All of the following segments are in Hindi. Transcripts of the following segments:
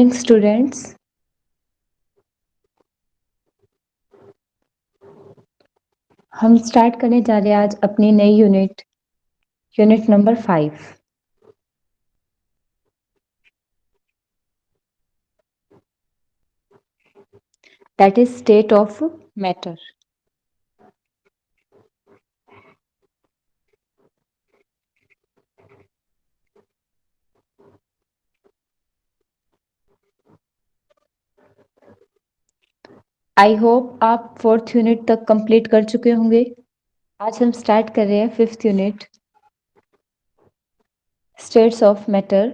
स्टूडेंट्स, हम स्टार्ट करने जा रहे हैं आज अपनी नई unit number 5। That is state of matter. I hope आप 4th यूनिट तक कंप्लीट कर चुके होंगे। आज हम स्टार्ट कर रहे हैं 5th unit, states of matter.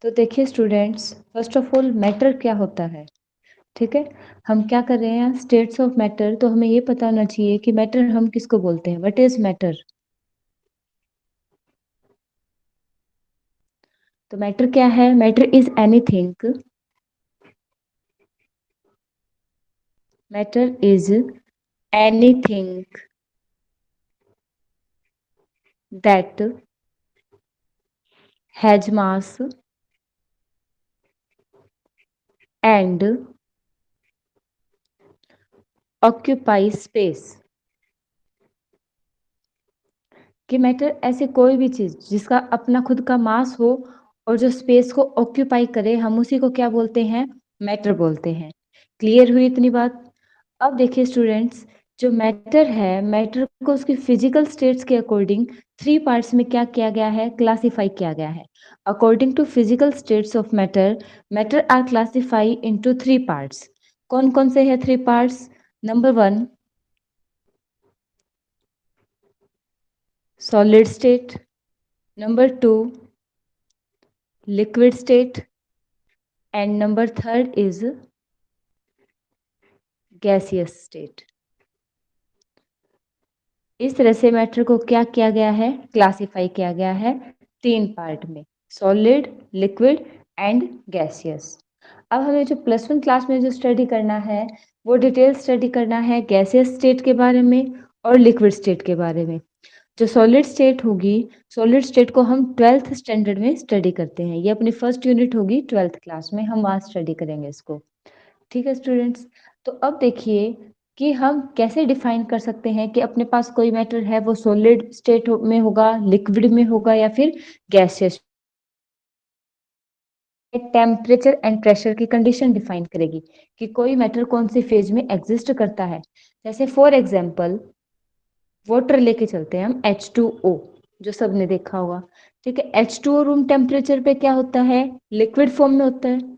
तो देखिए students, first of all matter क्या होता है। ठीक है, हम क्या कर रहे हैं, स्टेट्स ऑफ मैटर। तो हमें ये पता होना चाहिए कि मैटर हम किसको बोलते हैं, व्हाट इज मैटर। तो मैटर क्या है, matter is anything, matter is anything that has mass and occupies space। कि मैटर ऐसे कोई भी चीज जिसका अपना खुद का मास हो और जो स्पेस को ऑक्यूपाई करे, हम उसी को क्या बोलते हैं, मैटर बोलते हैं। क्लियर हुई इतनी बात। अब देखिए स्टूडेंट्स, जो मैटर है, मैटर को उसकी फिजिकल स्टेट्स के अकॉर्डिंग 3 पार्ट्स में क्या किया गया है, क्लासिफाई किया गया है। According to physical states of matter, matter are classify into 3 parts. कौन कौन से हैं 3 parts. Number 1 solid state, number 2 liquid state, and number 3 is gaseous state। इस तरह से मैटर को क्या किया गया है, क्लासिफाई किया गया है 3 पार्ट में, सॉलिड, लिक्विड एंड गैसियस। अब हमें जो +1 क्लास में जो स्टडी करना है, वो डिटेल स्टडी करना है गैसियस स्टेट के बारे में और लिक्विड स्टेट के बारे में। जो सॉलिड स्टेट होगी, सॉलिड स्टेट को हम 12th स्टैंडर्ड में स्टडी करते हैं। ये अपनी फर्स्ट यूनिट होगी 12th क्लास में, हम वहाँ स्टडी करेंगे इसको। ठीक है स्टूडेंट्स, तो अब देखिए कि हम कैसे डिफाइन कर सकते हैं कि अपने पास कोई मैटर है वो सॉलिड स्टेट में होगा, लिक्विड में होगा या फिर गैसियस। टेम्परेचर एंड प्रेशर की कंडीशन डिफाइन करेगी कि कोई मैटर कौन सी फेज में एग्जिस्ट करता है। जैसे फॉर एग्जाम्पल वाटर लेके चलते हैं हम, H2O, जो सबने देखा होगा। ठीक है, H2O रूम टेम्परेचर पे क्या होता है, लिक्विड फॉर्म में होता है।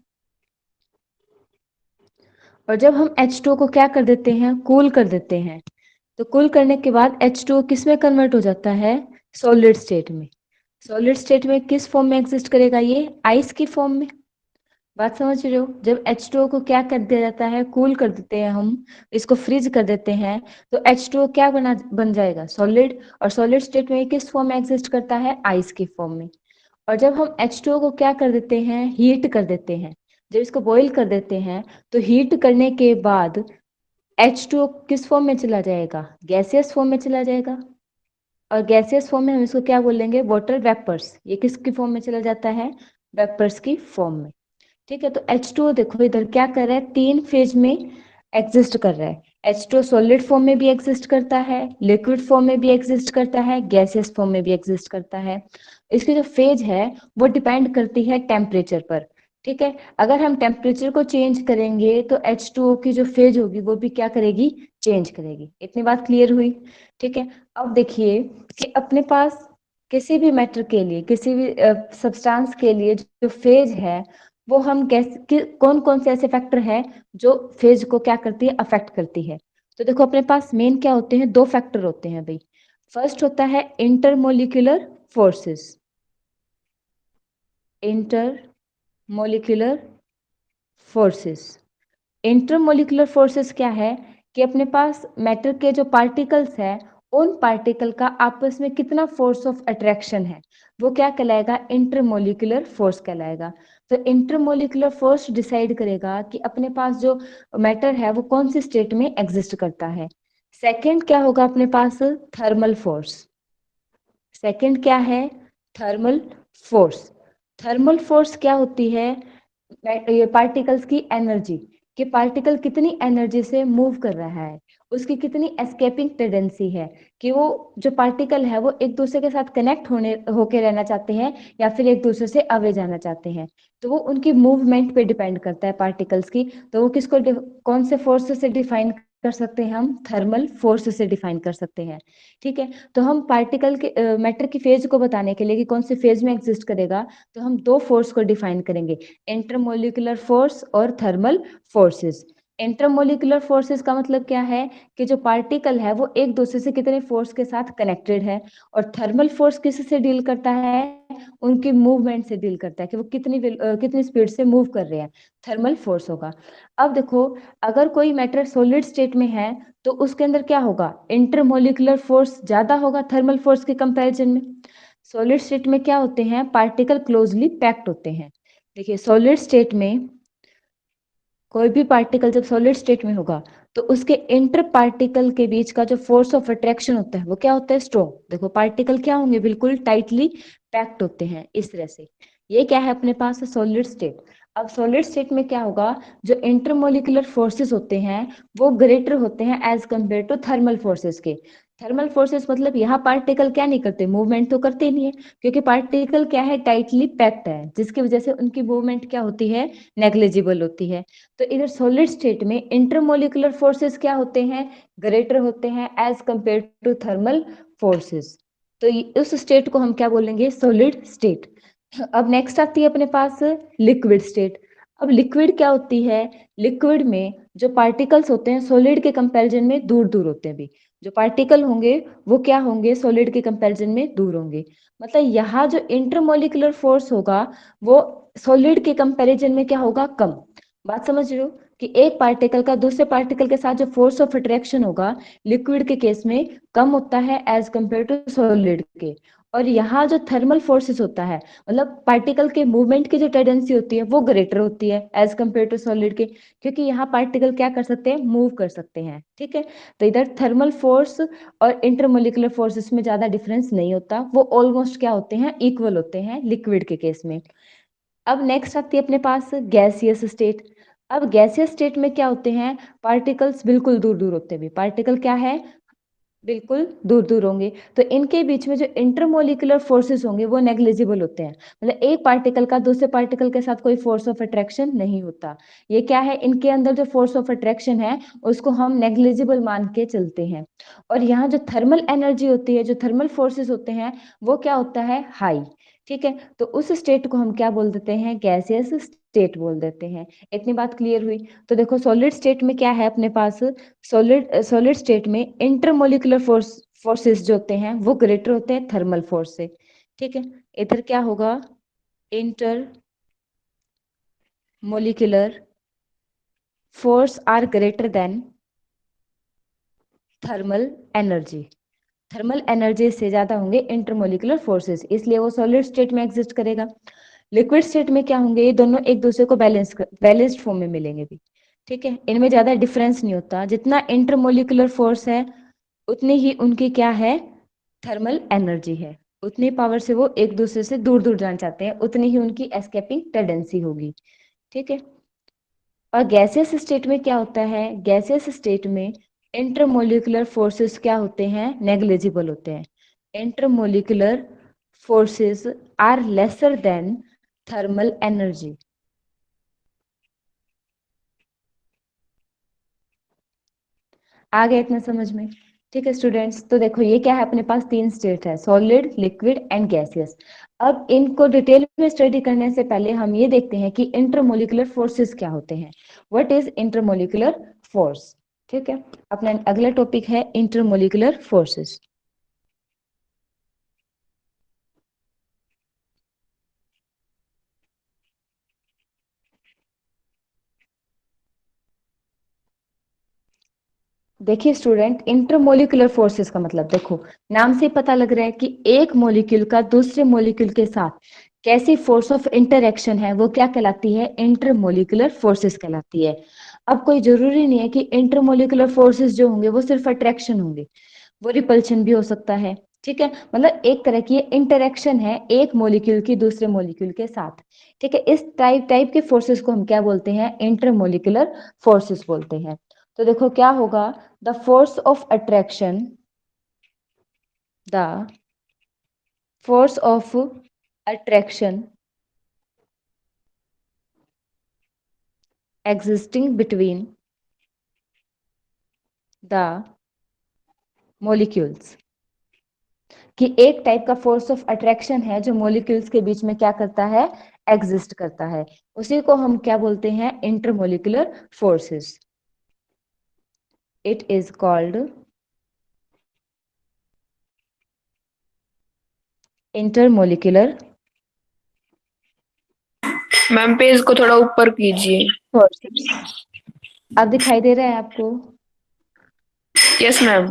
और जब हम H2O को क्या कर देते हैं, कूल कर देते हैं, तो कूल करने के बाद H2O किस में कन्वर्ट हो जाता है, सॉलिड स्टेट में। सॉलिड स्टेट में किस फॉर्म में एग्जिस्ट करेगा, ये आइस की फॉर्म में। बात समझ रहे हो, जब H2O को क्या कर दिया जाता है, कूल कर देते हैं हम, इसको फ्रीज कर देते हैं, तो H2O क्या बन जाएगा, सॉलिड। और सॉलिड स्टेट में किस फॉर्म में एग्जिस्ट करता है, आइस की फॉर्म में। और जब हम H2O को क्या कर देते हैं, हीट कर देते हैं, जब इसको बॉईल कर देते हैं, तो हीट करने के बाद H2O किस फॉर्म में चला जाएगा, गैसियस फॉर्म में चला जाएगा। और गैसियस फॉर्म में हम इसको क्या बोलेंगे, वाटर वेपर्स। ये किसकी फॉर्म में चला जाता है, वेपर्स की फॉर्म में। ठीक है, तो H2O देखो इधर क्या कर रहा है, 3 फेज में एग्जिस्ट कर रहा है। H2O सॉलिड फॉर्म में भी एग्जिस्ट करता है, लिक्विड फॉर्म में भी एग्जिस्ट करता है, गैसियस फॉर्म में भी एग्जिस्ट करता है। इसकी जो फेज है वो डिपेंड करती है टेम्परेचर पर। ठीक है, अगर हम टेम्परेचर को चेंज करेंगे तो H2O की जो फेज होगी वो भी क्या करेगी, चेंज करेगी। इतनी बात क्लियर हुई। ठीक है, अब देखिए कि अपने पास किसी भी मैटर के लिए, किसी भी सब्सटेंस के लिए जो फेज है, वो हम कौन कौन से ऐसे फैक्टर हैं जो फेज को क्या करती है, अफेक्ट करती है। तो देखो अपने पास मेन क्या होते हैं, 2 फैक्टर होते हैं भाई। फर्स्ट होता है intermolecular forces. Intermolecular forces, intermolecular forces क्या है कि अपने पास मैटर के जो पार्टिकल्स है, उन पार्टिकल का आपस में कितना फोर्स ऑफ अट्रैक्शन है, वो क्या कहलाएगा, इंटरमोलिकुलर फोर्स कहलाएगा। तो इंटरमोलिकुलर फोर्स डिसाइड करेगा कि अपने पास जो मैटर है वो कौन सी स्टेट में एग्जिस्ट करता है। सेकंड क्या होगा अपने पास, थर्मल फोर्स। सेकंड क्या है, थर्मल फोर्स। थर्मल फोर्स क्या होती है, ये पार्टिकल्स की एनर्जी, कि पार्टिकल कितनी एनर्जी से मूव कर रहा है, उसकी कितनी एस्केपिंग टेंडेंसी है, कि वो जो पार्टिकल है वो एक दूसरे के साथ कनेक्ट होने होके रहना चाहते हैं या फिर एक दूसरे से अवे जाना चाहते हैं। तो वो उनकी मूवमेंट पे डिपेंड करता है पार्टिकल्स की। तो वो कौन से फोर्स से डिफाइन कर सकते हैं, हम थर्मल फोर्स से डिफाइन कर सकते हैं। ठीक है, तो हम पार्टिकल के मैटर की फेज को बताने के लिए कि कौन से फेज में एग्जिस्ट करेगा, तो हम दो फोर्स को डिफाइन करेंगे, इंटरमोलिकुलर फोर्स और थर्मल फोर्सेस। इंटरमोलिकुलर फोर्सेस का मतलब क्या है, कि जो पार्टिकल है वो एक दूसरे से कितने फोर्स के साथ कनेक्टेड है, और थर्मल फोर्स किससे डील करता है, उनकी मूवमेंट से डील करता है, कि वो कितनी स्पीड से मूव कर रहे हैं, थर्मल फोर्स होगा। अब देखो, अगर कोई मैटर सॉलिड स्टेट में है तो उसके अंदर क्या होगा, इंटरमोलिकुलर फोर्स ज्यादा होगा थर्मल फोर्स के कंपैरिजन में। सॉलिड स्टेट में क्या होते हैं, पार्टिकल क्लोजली पैक्ड होते हैं। देखिए, सॉलिड स्टेट में कोई भी पार्टिकल जब सॉलिड स्टेट में होगा तो उसके इंटर पार्टिकल के बीच का जो फोर्स ऑफ अट्रैक्शन होता है वो क्या होता है, स्ट्रॉन्ग। देखो, पार्टिकल क्या होंगे, बिल्कुल टाइटली पैक्ड होते हैं इस तरह से। ये क्या है अपने पास, सॉलिड स्टेट। अब सॉलिड स्टेट में क्या होगा, जो इंटरमोलिकुलर फोर्सेस होते हैं वो ग्रेटर होते हैं as compare to thermal forces के। थर्मल फोर्सेस मतलब यहाँ पार्टिकल क्या नहीं करते, मूवमेंट तो करते नहीं है, क्योंकि पार्टिकल क्या है, टाइटली पैक्ड है, जिसकी वजह से उनकी मूवमेंट क्या होती है, नेग्लिजिबल होती है। तो इधर सॉलिड स्टेट में इंटरमोलिकुलर फोर्सेस क्या होते हैं, ग्रेटर होते हैं as compare to thermal forces. तो उस स्टेट को हम क्या बोलेंगे, सॉलिड स्टेट। अब नेक्स्ट आती है अपने पास लिक्विड स्टेट। अब लिक्विड क्या होती है, लिक्विड में जो पार्टिकल्स होते हैं सॉलिड के कंपैरिजन में दूर दूर होते हैं भी। जो पार्टिकल होंगे वो क्या होंगे, सॉलिड के कंपैरिजन में दूर होंगे। मतलब यहाँ जो इंटरमोलिकुलर फोर्स होगा वो सॉलिड के कंपैरिजन में क्या होगा, कम। बात समझ रहे हो, कि एक पार्टिकल का दूसरे पार्टिकल के साथ जो फोर्स ऑफ अट्रैक्शन होगा लिक्विड के केस में कम होता है एज कंपेयर टू सॉलिड के। और यहाँ जो थर्मल फोर्सेस होता है, मतलब पार्टिकल के मूवमेंट की जो टेंडेंसी होती है वो ग्रेटर होती है एज कंपेयर टू सॉलिड के, क्योंकि यहाँ पार्टिकल क्या कर सकते हैं, मूव कर सकते हैं। ठीक है, तो इधर थर्मल फोर्स और इंटरमोलिकुलर फोर्सेस में ज्यादा डिफरेंस नहीं होता, वो ऑलमोस्ट क्या होते हैं, इक्वल होते हैं लिक्विड के केस में। अब नेक्स्ट आती है अपने पास गैसियस स्टेट। अब गैसियस स्टेट में क्या होते हैं, पार्टिकल्स बिल्कुल दूर दूर होते हैं, पार्टिकल क्या है, बिल्कुल दूर दूर होंगे। तो इनके बीच में जो इंटरमोलिकुलर फोर्सेस होंगे वो नेग्लिजिबल होते हैं, मतलब एक पार्टिकल का दूसरे पार्टिकल के साथ कोई फोर्स ऑफ अट्रैक्शन नहीं होता। ये क्या है, इनके अंदर जो फोर्स ऑफ अट्रैक्शन है उसको हम नेग्लिजिबल मान के चलते हैं। और यहाँ जो थर्मल एनर्जी होती है, जो थर्मल फोर्सेस होते हैं वो क्या होता है, हाई। ठीक है, तो उस स्टेट को हम क्या बोल देते हैं, गैसियस स्टेट बोल देते हैं। इतनी बात क्लियर हुई। तो देखो, सॉलिड स्टेट में क्या है अपने पास, सॉलिड स्टेट में इंटरमोलिकुलर फोर्सेस जो होते हैं वो ग्रेटर होते हैं थर्मल फोर्स से। ठीक है, इधर क्या होगा, intermolecular force are greater than thermal energy. Thermal energy से ज्यादा होंगे इंटरमोलिकुलर फोर्सेस, इसलिए वो सॉलिड स्टेट में एग्जिस्ट करेगा। लिक्विड स्टेट में क्या होंगे, ये दोनों एक दूसरे को बैलेंस्ड फॉर्म में मिलेंगे भी। ठीक है, इनमें ज्यादा डिफरेंस नहीं होता, जितना इंटरमोलिकुलर फोर्स है उतनी ही उनकी क्या है, थर्मल एनर्जी है। उतनी पावर से वो एक दूसरे से दूर दूर जाना चाहते हैं, उतनी ही उनकी एस्केपिंग टेंडेंसी होगी। ठीक है, और गैसियस स्टेट में क्या होता है, गैसियस स्टेट में इंटरमोलिकुलर फोर्सेस क्या होते हैं, नेग्लिजिबल होते हैं। Intermolecular forces are lesser than thermal energy. आ गया इतना समझ में। ठीक है स्टूडेंट्स, तो देखो ये क्या है, अपने पास तीन स्टेट है, सॉलिड, लिक्विड एंड गैसियस। अब इनको डिटेल में स्टडी करने से पहले हम ये देखते हैं कि इंटरमोलिकुलर फोर्सेस क्या होते हैं। What is intermolecular force. ठीक है, अपना अगला टॉपिक है इंटरमोलिकुलर फोर्सेस। देखिए स्टूडेंट, इंटरमोलिकुलर फोर्सेस का मतलब देखो, नाम से पता लग रहा है कि एक मोलिक्यूल का दूसरे मोलिक्यूल के साथ कैसी फोर्स ऑफ इंटरेक्शन है वो क्या कहलाती है, इंटरमोलिकुलर फोर्सेस कहलाती है। अब कोई जरूरी नहीं है कि इंटरमोलिकुलर फोर्सेस जो होंगे वो सिर्फ अट्रैक्शन होंगे, वो रिपल्शन भी हो सकता है। ठीक है, मतलब एक तरह की इंटरेक्शन है एक मॉलिक्यूल की दूसरे मॉलिक्यूल के साथ। ठीक है, इस टाइप टाइप के फोर्सेस को हम क्या बोलते हैं, इंटरमोलिकुलर फोर्सेस बोलते हैं। तो देखो क्या होगा, the force of attraction, the force of attraction existing between the molecules, कि एक टाइप का फोर्स ऑफ अट्रैक्शन है जो मॉलिक्यूल्स के बीच में क्या करता है, एग्जिस्ट करता है, उसी को हम क्या बोलते हैं, intermolecular forces. It is called intermolecular ma'am page को थोड़ा ऊपर कीजिए। फोर्सेस। अब दिखाई दे रहा है आपको? Yes ma'am.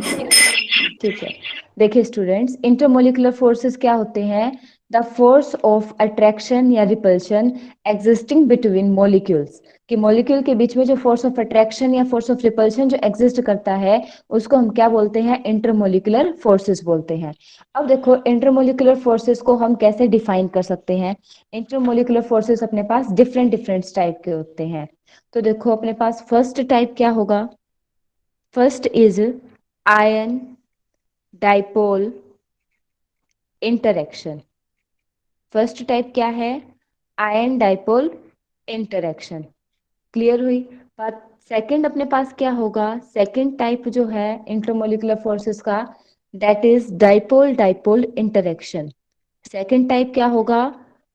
ठीक है, देखिए स्टूडेंट्स, इंटरमोलिकुलर फोर्सेस क्या होते हैं, द फोर्स ऑफ अट्रैक्शन या रिपल्शन एग्जिस्टिंग बिटवीन मॉलिक्यूल्स, कि मॉलिक्यूल के बीच में जो फोर्स ऑफ अट्रैक्शन या फोर्स ऑफ रिपल्शन जो एग्जिस्ट करता है उसको हम क्या बोलते हैं, इंटरमोलिकुलर फोर्सेस बोलते हैं। अब देखो इंटरमोलिकुलर फोर्सेस को हम कैसे डिफाइन कर सकते हैं, इंटरमोलिकुलर फोर्सेस अपने पास डिफरेंट डिफरेंट टाइप के होते हैं। तो देखो अपने पास फर्स्ट टाइप क्या होगा, first is ion dipole interaction. First type क्या है, आयन डाइपोल इंटरेक्शन। क्लियर हुई बात? सेकंड अपने पास क्या होगा, सेकंड टाइप जो है इंटरमोलिकुलर फोर्सेस का, that is dipole dipole interaction. Second type क्या होगा,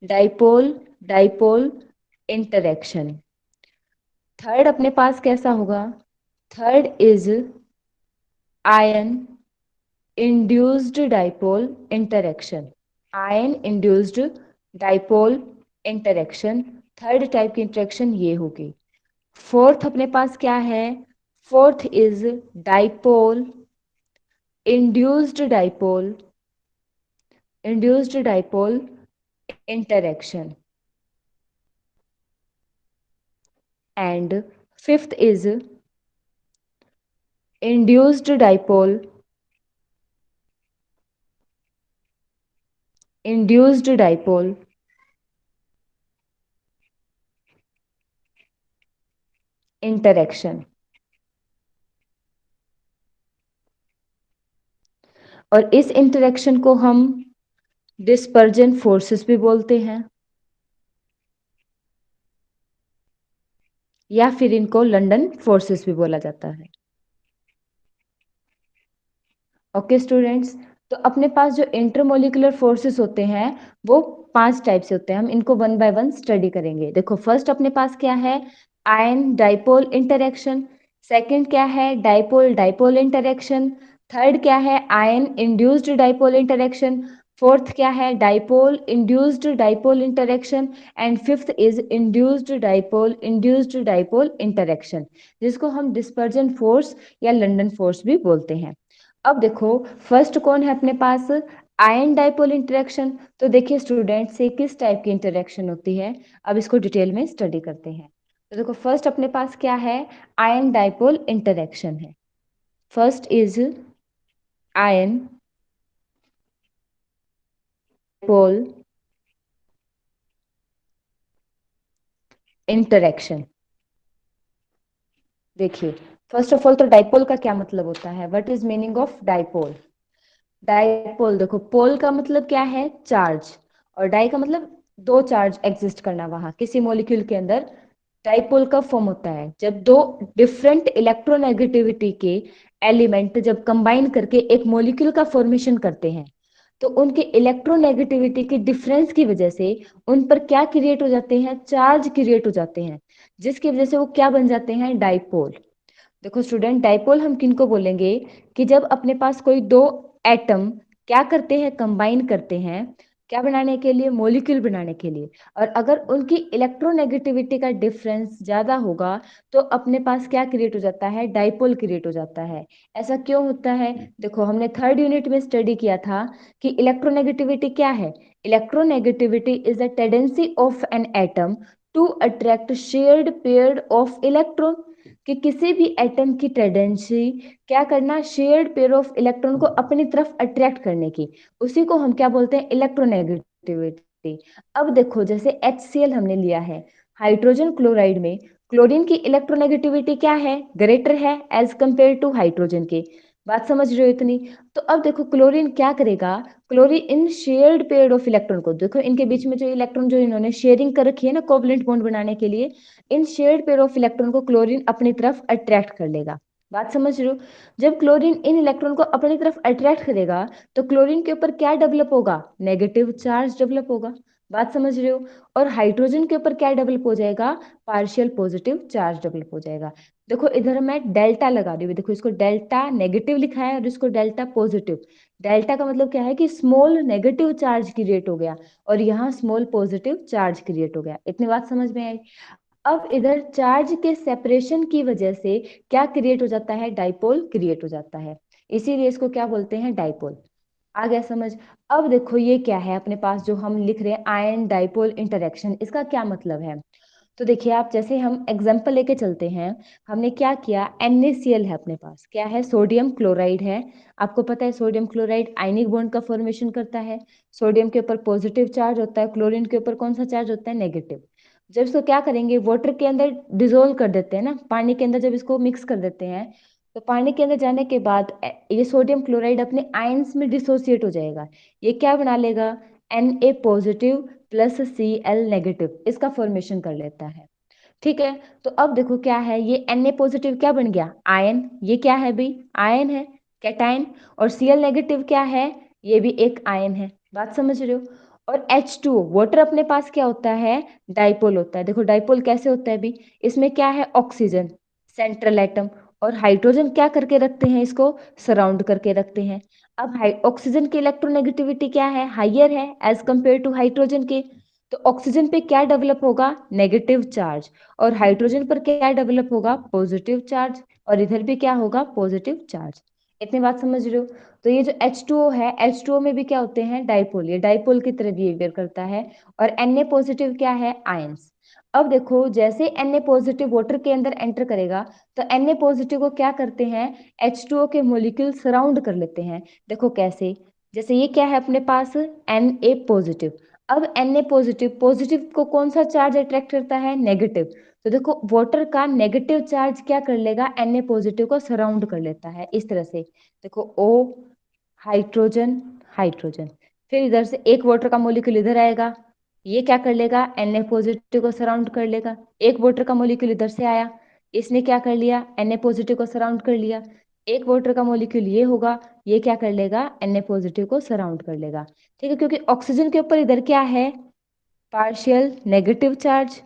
डाइपोल डाइपोल इंटरेक्शन। थर्ड अपने पास कैसा होगा, third is ion induced dipole interaction. Ion induced dipole interaction, third type की इंटरेक्शन ये होगी। फोर्थ अपने पास क्या है, fourth is dipole induced dipole, induced dipole interaction. And fifth is induced dipole, induced dipole interaction. और इस इंटरेक्शन को हम डिस्पर्जन फोर्सेस भी बोलते हैं, या फिर इनको लंदन फोर्सेस भी बोला जाता है। ओके स्टूडेंट्स, तो अपने पास जो इंटरमोलिकुलर फोर्सेस होते हैं वो 5 टाइप से होते हैं, हम इनको वन बाय वन स्टडी करेंगे। देखो फर्स्ट अपने पास क्या है, आयन डाइपोल इंटरेक्शन। सेकंड क्या है, डाइपोल डाइपोल इंटरेक्शन। थर्ड क्या है, ion induced dipole interaction. Fourth क्या है, dipole induced dipole interaction. And fifth is induced dipole interaction, जिसको हम डिस्पर्जन फोर्स या लंदन फोर्स भी बोलते हैं। अब देखो फर्स्ट कौन है अपने पास, आयन डाइपोल इंटरेक्शन। तो देखिए स्टूडेंट से किस टाइप की इंटरेक्शन होती है, अब इसको डिटेल में स्टडी करते हैं। तो देखो फर्स्ट अपने पास क्या है, आयन डाइपोल इंटरेक्शन है। First is ion dipole interaction. देखिए फर्स्ट ऑफ ऑल तो डाइपोल का क्या मतलब होता है, what is meaning of dipole. Dipole देखो, पोल का मतलब क्या है, चार्ज, और डाई का मतलब दो चार्ज एग्जिस्ट करना वहां किसी मॉलिक्यूल के अंदर। डाइपोल का फॉर्म होता है जब दो डिफरेंट इलेक्ट्रोनेगेटिविटी के एलिमेंट जब कंबाइन करके एक मॉलिक्यूल का फॉर्मेशन करते हैं, तो उनके इलेक्ट्रोनेगेटिविटी के डिफरेंस की वजह से उन पर क्या क्रिएट हो जाते हैं, चार्ज क्रिएट हो जाते हैं, जिसकी वजह से वो क्या बन जाते हैं, डाइपोल। देखो स्टूडेंट, डाइपोल हम किनको बोलेंगे, कि जब अपने पास कोई दो एटम क्या करते हैं, कंबाइन करते हैं, क्या बनाने के लिए, मॉलिक्यूल बनाने के लिए, और अगर उनकी इलेक्ट्रोनेगेटिविटी का डिफरेंस ज्यादा होगा तो अपने पास क्या क्रिएट हो जाता है, डाइपोल क्रिएट हो जाता है। ऐसा क्यों होता है, देखो हमने थर्ड यूनिट में स्टडी किया था कि इलेक्ट्रोनेगेटिविटी क्या है। Electronegativity is the tendency of an atom to attract shared pair of electron. कि किसी भी एटम की टेंडेंसी क्या करना, शेयर्ड पेयर ऑफ इलेक्ट्रॉन को अपनी तरफ अट्रैक्ट करने की, उसी को हम क्या बोलते हैं, इलेक्ट्रोनेगेटिविटी। अब देखो जैसे HCl हमने लिया है, हाइड्रोजन क्लोराइड में क्लोरीन की इलेक्ट्रोनेगेटिविटी क्या है, ग्रेटर है एज कंपेयर टू हाइड्रोजन के। बात समझ रहे हो इतनी? तो अब देखो क्लोरीन क्या करेगा, chlorine in shared pair of electron को, देखो इनके बीच में जो इलेक्ट्रॉन जो इन्होंने शेयरिंग कर रखी है ना कोवलेंट बॉन्ड बनाने के लिए, इन शेयर्ड पेयर ऑफ इलेक्ट्रॉन को क्लोरीन अपनी तरफ अट्रैक्ट कर लेगा। बात समझ रहे हो? जब क्लोरीन इन इलेक्ट्रॉन को अपनी तरफ अट्रैक्ट करेगा तो क्लोरीन के ऊपर क्या डेवलप होगा, नेगेटिव चार्ज डेवलप होगा। बात समझ रहे हो? और हाइड्रोजन के ऊपर क्या डेवलप हो जाएगा, पार्शियल पॉजिटिव चार्ज डेवलप हो जाएगा। देखो इधर मैं डेल्टा लगा रही हूँ, देखो इसको डेल्टा नेगेटिव लिखा है और इसको डेल्टा पॉजिटिव। डेल्टा का मतलब क्या है कि स्मॉल नेगेटिव चार्ज क्रिएट हो गया और यहाँ स्मॉल पॉजिटिव चार्ज क्रिएट हो गया। इतनी बात समझ में आई? अब इधर चार्ज के सेपरेशन की वजह से क्या क्रिएट हो जाता है, डाइपोल क्रिएट हो जाता है, इसीलिए इसको क्या बोलते हैं, डाइपोल। आ गया समझ? अब देखो ये क्या है अपने पास जो हम लिख रहे हैं, आयन डाइपोल इंटरेक्शन, इसका क्या मतलब है? तो देखिए आप, जैसे हम एग्जांपल लेके चलते हैं, हमने क्या किया, NaCl है अपने पास, क्या है, सोडियम क्लोराइड है। आपको पता है सोडियम क्लोराइड आयनिक बॉन्ड का फॉर्मेशन करता है। सोडियम के ऊपर पॉजिटिव चार्ज होता है, क्लोरीन के ऊपर कौन सा चार्ज होता है, नेगेटिव। जब इसको क्या करेंगे, वाटर के अंदर डिजोल्व कर देते हैं ना, पानी के अंदर जब इसको मिक्स कर देते हैं, तो पानी के अंदर जाने के बाद ये सोडियम क्लोराइड अपने आयंस में डिसोसिएट हो जाएगा। ये क्या बना लेगा, Na positive plus Cl negative, इसका फॉर्मेशन कर लेता है। ठीक है, तो अब देखो क्या है, ये Na पॉजिटिव क्या बन गया, आयन। ये क्या है भाई, आयन है, कैटायन। और Cl नेगेटिव क्या है, ये भी एक आयन है। बात समझ रहे हो? और H2O वाटर अपने पास क्या होता है, डाइपोल होता है। देखो डाइपोल कैसे होता है भी, इसमें क्या है, ऑक्सीजन सेंट्रल एटम, और हाइड्रोजन क्या करके रखते हैं, इसको सराउंड करके रखते हैं। अब ऑक्सीजन की इलेक्ट्रोनेगेटिविटी क्या है, हाइयर है एज कंपेयर टू हाइड्रोजन के। तो ऑक्सीजन पे क्या डेवलप होगा, नेगेटिव चार्ज, और हाइड्रोजन पर क्या डेवलप होगा, पॉजिटिव चार्ज, और इधर भी क्या होगा, पॉजिटिव चार्ज। इतनी बात समझ रहे हो? तो ये जो H2O है, H2O में भी क्या होते हैं, डाइपोल, ये डाइपोल की तरह बिहेवियर करता है। और Na पॉजिटिव क्या है, आयंस। अब देखो जैसे Na पॉजिटिव वाटर के अंदर एंटर करेगा तो Na पॉजिटिव को क्या करते हैं, H2O के मोलिक्यूल सराउंड कर लेते हैं। देखो कैसे, जैसे ये क्या है अपने पास, Na पॉजिटिव। अब Na पॉजिटिव, पॉजिटिव को कौन सा चार्ज अट्रैक्ट करता है, नेगेटिव। तो देखो वाटर का नेगेटिव चार्ज क्या कर लेगा, Na पॉजिटिव को सराउंड कर लेता है इस तरह से। देखो O, हाइड्रोजन, हाइड्रोजन, फिर इधर से एक वाटर का मोलिक्यूल इधर आएगा, ये क्या कर लेगा, Na पॉजिटिव को सराउंड कर लेगा। एक वाटर का मोलिक्यूल इधर से आया, इसने क्या कर लिया, Na पॉजिटिव को सराउंड कर लिया। एक वाटर का मोलिक्यूल ये होगा, ये क्या कर लेगा, Na पॉजिटिव को सराउंड कर लेगा। ठीक है, क्योंकि ऑक्सीजन के ऊपर इधर क्या है, पार्शियल नेगेटिव चार्ज,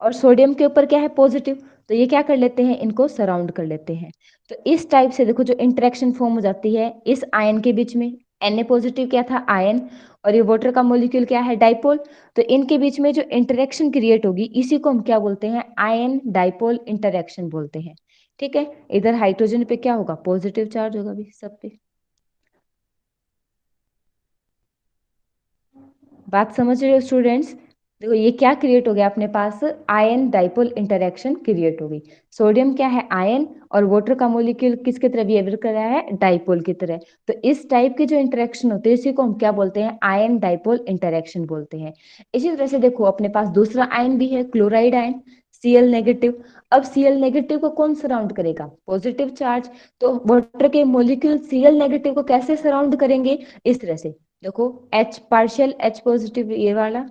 और सोडियम के ऊपर क्या है, पॉजिटिव। तो ये क्या कर लेते हैं, इनको सराउंड कर लेते हैं। तो इस टाइप से देखो जो इंटरेक्शन फॉर्म हो जाती है इस आयन के बीच में, Na पॉजिटिव क्या था, आयन, और ये वाटर का मॉलिक्यूल क्या है, डाइपोल। तो इनके बीच में जो इंटरेक्शन क्रिएट होगी इसी को हम क्या बोलते हैं, आयन डाइपोल इंटरेक्शन बोलते हैं। ठीक है, इधर हाइड्रोजन पे क्या होगा, पॉजिटिव चार्ज होगा भी सब पे। बात समझ रहे हो स्टूडेंट्स? देखो ये क्या क्रिएट हो गया अपने पास, आयन डाइपोल इंटरेक्शन क्रिएट हो गई। सोडियम क्या है, आयन, और वाटर का मॉलिक्यूल किसकी तरह बिहेवियर कर रहा है, डाइपोल की तरह। तो इस टाइप की जो इंटरेक्शन होती है इसी को हम क्या बोलते हैं, आयन डाइपोल इंटरेक्शन बोलते हैं। इसी तरह से देखो अपने पास दूसरा आयन भी है, क्लोराइड आयन, Cl नेगेटिव। अब Cl नेगेटिव को कौन सराउंड करेगा, पॉजिटिव चार्ज। तो वाटर के मॉलिक्यूल Cl नेगेटिव को कैसे सराउंड करेंगे, इस तरह से। देखो H पार्शियल H पॉजिटिव ये वाला,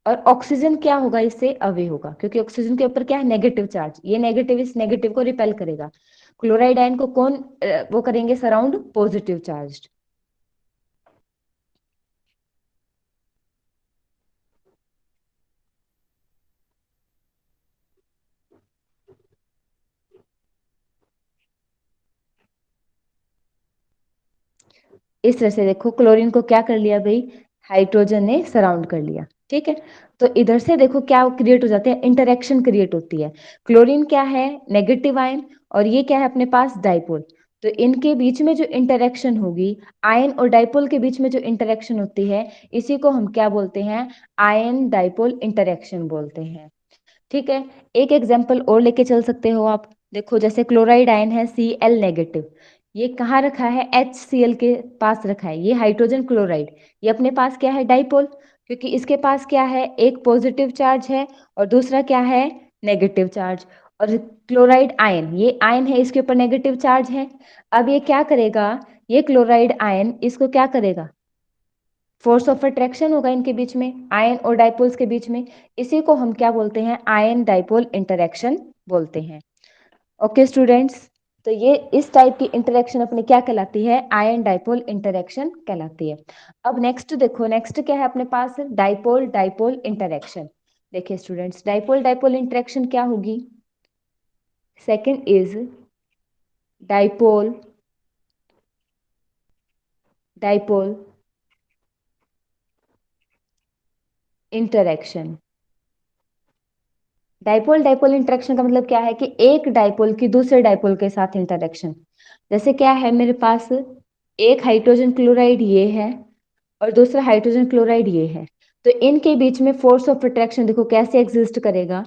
और ऑक्सीजन क्या होगा, इससे अवे होगा, क्योंकि ऑक्सीजन के ऊपर क्या है, नेगेटिव चार्ज, ये नेगेटिव इस नेगेटिव को रिपेल करेगा। क्लोराइड आयन को कौन वो करेंगे सराउंड, पॉजिटिव चार्ज। इस तरह से देखो क्लोरीन को क्या कर लिया भाई, हाइड्रोजन ने सराउंड कर लिया। ठीक है, तो इधर से देखो क्या क्रिएट हो जाते हैं, इंटरेक्शन क्रिएट होती है। क्लोरीन क्या है, नेगेटिव आयन, और ये क्या है अपने पास, डाइपोल। तो इनके बीच में जो इंटरेक्शन होगी, आयन और डाइपोल के बीच में जो इंटरेक्शन होती है इसी को हम क्या बोलते हैं, आयन डाइपोल इंटरेक्शन बोलते हैं। ठीक है, एक एग्जाम्पल और लेके चल सकते हो आप। देखो जैसे क्लोराइड आयन है Cl-, ये कहाँ रखा है, HCl के पास रखा है, ये हाइड्रोजन क्लोराइड, ये अपने पास क्या है, डाइपोल, क्योंकि इसके पास क्या है, एक पॉजिटिव चार्ज है और दूसरा क्या है, नेगेटिव चार्ज। और क्लोराइड आयन, ये आयन है, इसके ऊपर नेगेटिव चार्ज है। अब ये क्या करेगा, ये क्लोराइड आयन इसको क्या करेगा, फोर्स ऑफ अट्रैक्शन होगा इनके बीच में, आयन और डाइपोल्स के बीच में, इसी को हम क्या बोलते हैं, आयन डाइपोल इंटरेक्शन बोलते हैं। ओके स्टूडेंट्स, तो ये इस टाइप की इंटरेक्शन अपनी क्या कहलाती है, आयन डाइपोल इंटरेक्शन कहलाती है। अब नेक्स्ट देखो, नेक्स्ट क्या है अपने पास, डाइपोल डाइपोल इंटरेक्शन। देखिए स्टूडेंट्स, डाइपोल डाइपोल इंटरेक्शन क्या होगी, second is dipole dipole interaction. Dipole dipole interaction का मतलब क्या है कि एक डाइपोल की दूसरे डाइपोल के साथ इंटरेक्शन। जैसे क्या है मेरे पास, एक हाइड्रोजन क्लोराइड ये है और दूसरा हाइड्रोजन क्लोराइड ये है, तो इनके बीच में फोर्स ऑफ अट्रैक्शन देखो कैसे एग्जिस्ट करेगा।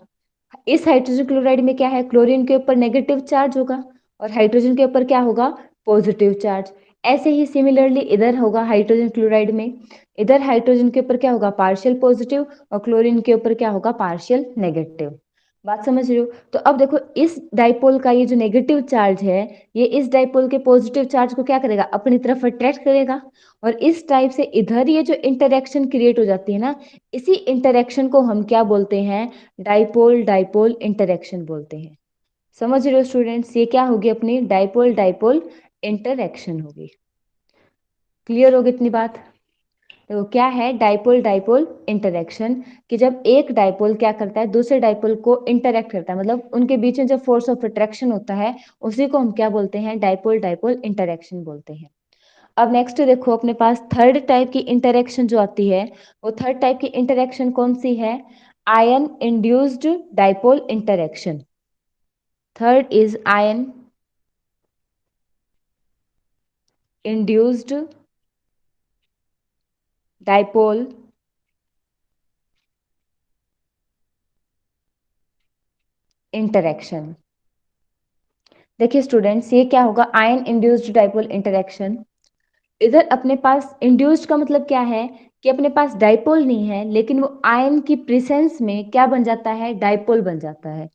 इस हाइड्रोजन क्लोराइड में क्या है, क्लोरीन के ऊपर नेगेटिव चार्ज होगा और हाइड्रोजन के ऊपर क्या होगा, पॉजिटिव चार्ज। ऐसे ही सिमिलरली इधर होगा हाइड्रोजन क्लोराइड में, इधर हाइड्रोजन के ऊपर क्या होगा, पार्शियल पॉजिटिव, और क्लोरीन के ऊपर क्या होगा, पार्शियल नेगेटिव। बात समझ रहे हो। तो अब देखो इस डाइपोल का ये जो नेगेटिव चार्ज है, ये इस डाइपोल के पॉजिटिव चार्ज को क्या करेगा, अपनी तरफ अट्रैक्ट करेगा, और इस टाइप से इधर ये जो इंटरेक्शन क्रिएट हो जाती है ना, इसी इंटरेक्शन को हम क्या बोलते हैं, डाइपोल डाइपोल इंटरेक्शन बोलते हैं। समझ रहे हो स्टूडेंट्स, ये क्या होगी अपनी डाइपोल डाइपोल इंटरेक्शन होगी। क्लियर होगी इतनी बात। तो क्या है डाइपोल डाइपोल इंटरेक्शन, कि जब एक डाइपोल क्या करता है, दूसरे डाइपोल को इंटरेक्ट करता है, मतलब उनके बीच में जब फोर्स ऑफ अट्रैक्शन होता है, उसी को हम क्या बोलते हैं, डाइपोल डाइपोल इंटरेक्शन बोलते हैं। अब नेक्स्ट देखो अपने पास थर्ड टाइप की इंटरेक्शन जो आती है, वो थर्ड टाइप की इंटरेक्शन कौन सी है, ion induced dipole interaction. Third is ion induced dipole interaction. देखिए स्टूडेंट्स, ये क्या होगा, आयन इंड्यूस्ड डाइपोल इंटरेक्शन। इधर अपने पास इंड्यूस्ड का मतलब क्या है, कि अपने पास डाइपोल नहीं है, लेकिन वो आयन की प्रेजेंस में क्या बन जाता है, डाइपोल बन जाता है।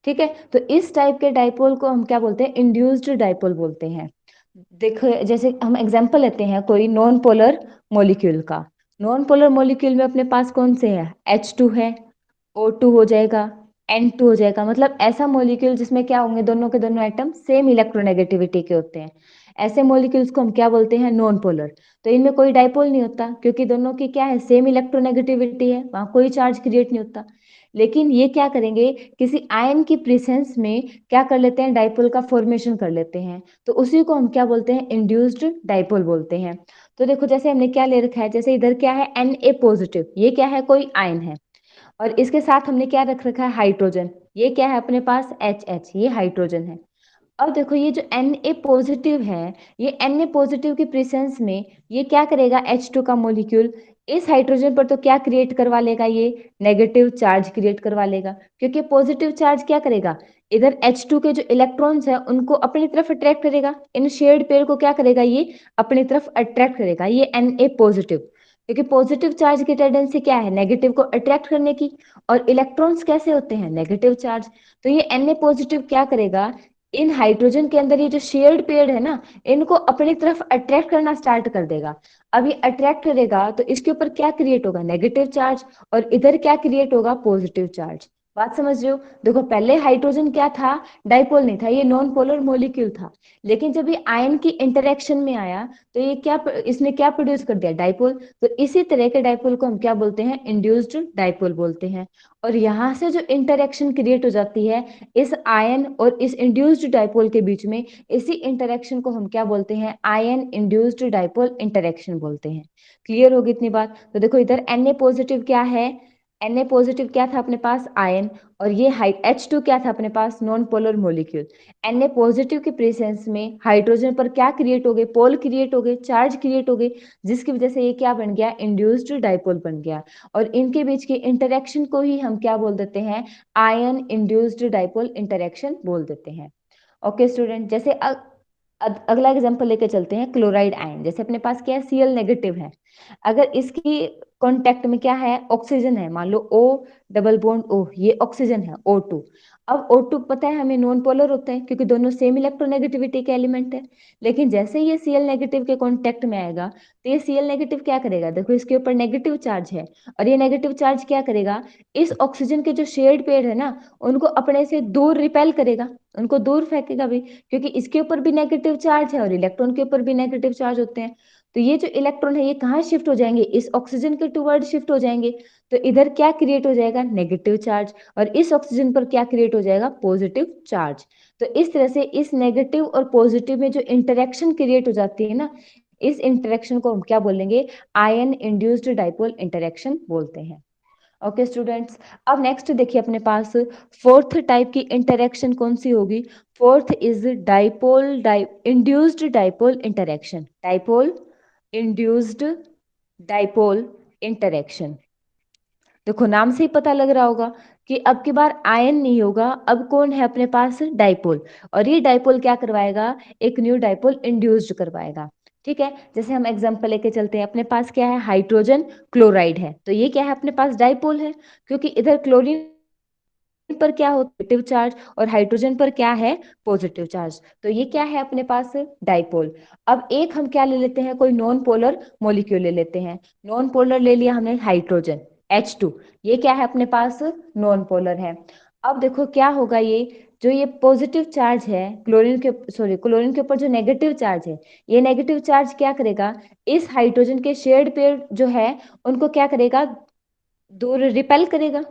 ठीक है, तो इस टाइप के डाइपोल को हम क्या बोलते हैं, इंड्यूस्ड डाइपोल बोलते हैं। देखो जैसे हम एग्जांपल लेते हैं कोई नॉन पोलर मॉलिक्यूल का, नॉन पोलर मॉलिक्यूल में अपने पास कौन से है, H2 है, O2 हो जाएगा, N2 हो जाएगा, मतलब ऐसा मॉलिक्यूल जिसमें क्या होंगे, दोनों के दोनों एटम सेम इलेक्ट्रोनेगेटिविटी के होते हैं, ऐसे मॉलिक्यूल्स को हम क्या बोलते हैं, नॉन पोलर। तो इनमें कोई डाइपोल नहीं होता, क्योंकि दोनों की क्या है, सेम इलेक्ट्रोनेगेटिविटी है, वहां कोई चार्ज क्रिएट नहीं होता। लेकिन ये क्या करेंगे, किसी आयन की प्रेजेंस में क्या कर लेते हैं, डाइपोल का फॉर्मेशन कर लेते हैं, तो उसी को हम क्या बोलते हैं, इंड्यूस्ड डाइपोल बोलते हैं। तो देखो जैसे हमने क्या ले रखा है, जैसे इधर क्या है, Na पॉजिटिव, ये क्या है, कोई आयन है, और इसके साथ हमने क्या रख रखा है, हाइड्रोजन, ये क्या है अपने पास, HH, ये हाइड्रोजन है। अब देखो ये जो Na पॉजिटिव है, ये Na पॉजिटिव के प्रेजेंस में ये क्या करेगा, H2 का मॉलिक्यूल इस हाइड्रोजन पर तो क्या क्रिएट करवा लेगा, ये नेगेटिव चार्ज क्रिएट करवा लेगा, क्योंकि पॉजिटिव चार्ज क्या करेगा, इधर H2 के जो इलेक्ट्रॉन्स है उनको अपनी तरफ अट्रैक्ट करेगा, इन शेयर्ड पेयर को क्या करेगा, ये अपनी तरफ अट्रैक्ट करेगा, ये Na पॉजिटिव, क्योंकि पॉजिटिव चार्ज की टेंडेंसी क्या है, नेगेटिव को अट्रैक्ट करने की, और इलेक्ट्रॉन्स कैसे होते हैं, नेगेटिव चार्ज। तो ये Na पॉजिटिव क्या करेगा, इन हाइड्रोजन के अंदर ये जो शेयर्ड पेयर है ना, इनको अपनी तरफ अट्रैक्ट करना स्टार्ट कर देगा। अब ये अट्रैक्ट करेगा तो इसके ऊपर क्या क्रिएट होगा, नेगेटिव चार्ज, और इधर क्या क्रिएट होगा, पॉजिटिव चार्ज। बात समझ रहे हो। देखो पहले हाइड्रोजन क्या था, डाइपोल नहीं था, ये नॉन पोलर मॉलिक्यूल था, लेकिन जब ये आयन की इंटरेक्शन में आया तो ये क्या, इसने क्या प्रोड्यूस कर दिया, डाइपोल। तो इसी तरह के डाइपोल को हम क्या बोलते हैं, इंड्यूस्ड डाइपोल बोलते हैं। और यहाँ से जो इंटरेक्शन क्रिएट हो जाती है इस आयन और इस इंड्यूस्ड डाइपोल के बीच में, इसी इंटरेक्शन को हम क्या बोलते हैं, आयन इंड्यूस्ड डाइपोल इंटरेक्शन बोलते हैं। क्लियर होगी इतनी बात। तो देखो इधर Na पॉजिटिव क्या है, Na पॉजिटिव क्या था अपने पास, आयन, और ये H2 क्या था अपने पास, non polar molecule. Na positive के प्रेजेंस में हाइड्रोजन पर क्या क्रिएट हो गए, पोल क्रिएट हो गए, चार्ज क्रिएट हो गए, जिसकी वजह से ये क्या बन गया, इंड्यूस्ड डाइपोल बन गया। और इनके बीच के इंटरेक्शन को ही हम क्या बोल देते हैं, आयन इंड्यूस्ड डाइपोल इंटरेक्शन बोल देते हैं। ओके स्टूडेंट, जैसे अगला एग्जांपल लेके चलते हैं, क्लोराइड आयन। जैसे अपने पास क्या है, Cl नेगेटिव है, अगर इसकी कॉन्टेक्ट में क्या है, ऑक्सीजन है, मान लो O डबल बॉन्ड O, ये ऑक्सीजन है O2। अब O2 पता है हमें नॉन पोलर होते हैं क्योंकि दोनों सेम इलेक्ट्रोनेगेटिविटी के एलिमेंट है। लेकिन जैसे ये Cl नेगेटिव के कॉन्टेक्ट में आएगा तो ये Cl नेगेटिव क्या करेगा, देखो इसके ऊपर नेगेटिव चार्ज है, और ये नेगेटिव चार्ज क्या करेगा, इस ऑक्सीजन के जो शेड पेड़ है ना, उनको अपने से दूर रिपेल करेगा, उनको दूर फेंकेगा भी, क्योंकि इसके ऊपर भी नेगेटिव चार्ज है और इलेक्ट्रॉन के ऊपर भी नेगेटिव चार्ज होते हैं। तो ये जो इलेक्ट्रॉन है ये कहाँ शिफ्ट हो जाएंगे, इस ऑक्सीजन के टुवर्ड शिफ्ट हो जाएंगे। तो इधर क्या क्रिएट हो जाएगा, नेगेटिव चार्ज, और इस ऑक्सीजन पर क्या क्रिएट हो जाएगा, पॉजिटिव चार्ज। तो इस तरह से इस नेगेटिव और पॉजिटिव में जो इंटरेक्शन क्रिएट हो जाती है ना, इस इंटरेक्शन को हम क्या बोलेंगे, आयन इंड्यूस्ड डाइपोल इंटरेक्शन बोलते हैं। ओके स्टूडेंट्स, अब नेक्स्ट देखिए अपने पास फोर्थ टाइप की इंटरेक्शन कौन सी होगी, fourth is dipole induced dipole interaction, dipole induced dipole interaction. देखो नाम से ही पता लग रहा होगा कि अब की बार आयन नहीं होगा, अब कौन है अपने पास, डाइपोल, और ये डाइपोल क्या करवाएगा, एक न्यू डाइपोल इंड्यूस्ड करवाएगा। ठीक है, जैसे हम एग्जांपल लेके चलते हैं, अपने पास क्या है, हाइड्रोजन क्लोराइड है, तो ये क्या है अपने पास, डाइपोल है, क्योंकि इधर क्लोरीन पर क्या होता है, नेगेटिव चार्ज, और हाइड्रोजन पर क्या है, पॉजिटिव चार्ज, तो ये क्या है अपने पास, डाइपोल। अब एक हम क्या ले लेते हैं, कोई नॉन पोलर मॉलिक्यूल ले लेते हैं, नॉन पोलर ले लिया हमने हाइड्रोजन H2, ये क्या है अपने पास, नॉन पोलर है। अब देखो क्या होगा, ये जो ये पॉजिटिव चार्ज है क्लोरीन के ऊपर जो नेगेटिव चार्ज है, ये नेगेटिव चार्ज क्या करेगा, इस हाइड्रोजन के शेड पेयर जो है उनको क्या करेगा, दूर रिपेल करेगा,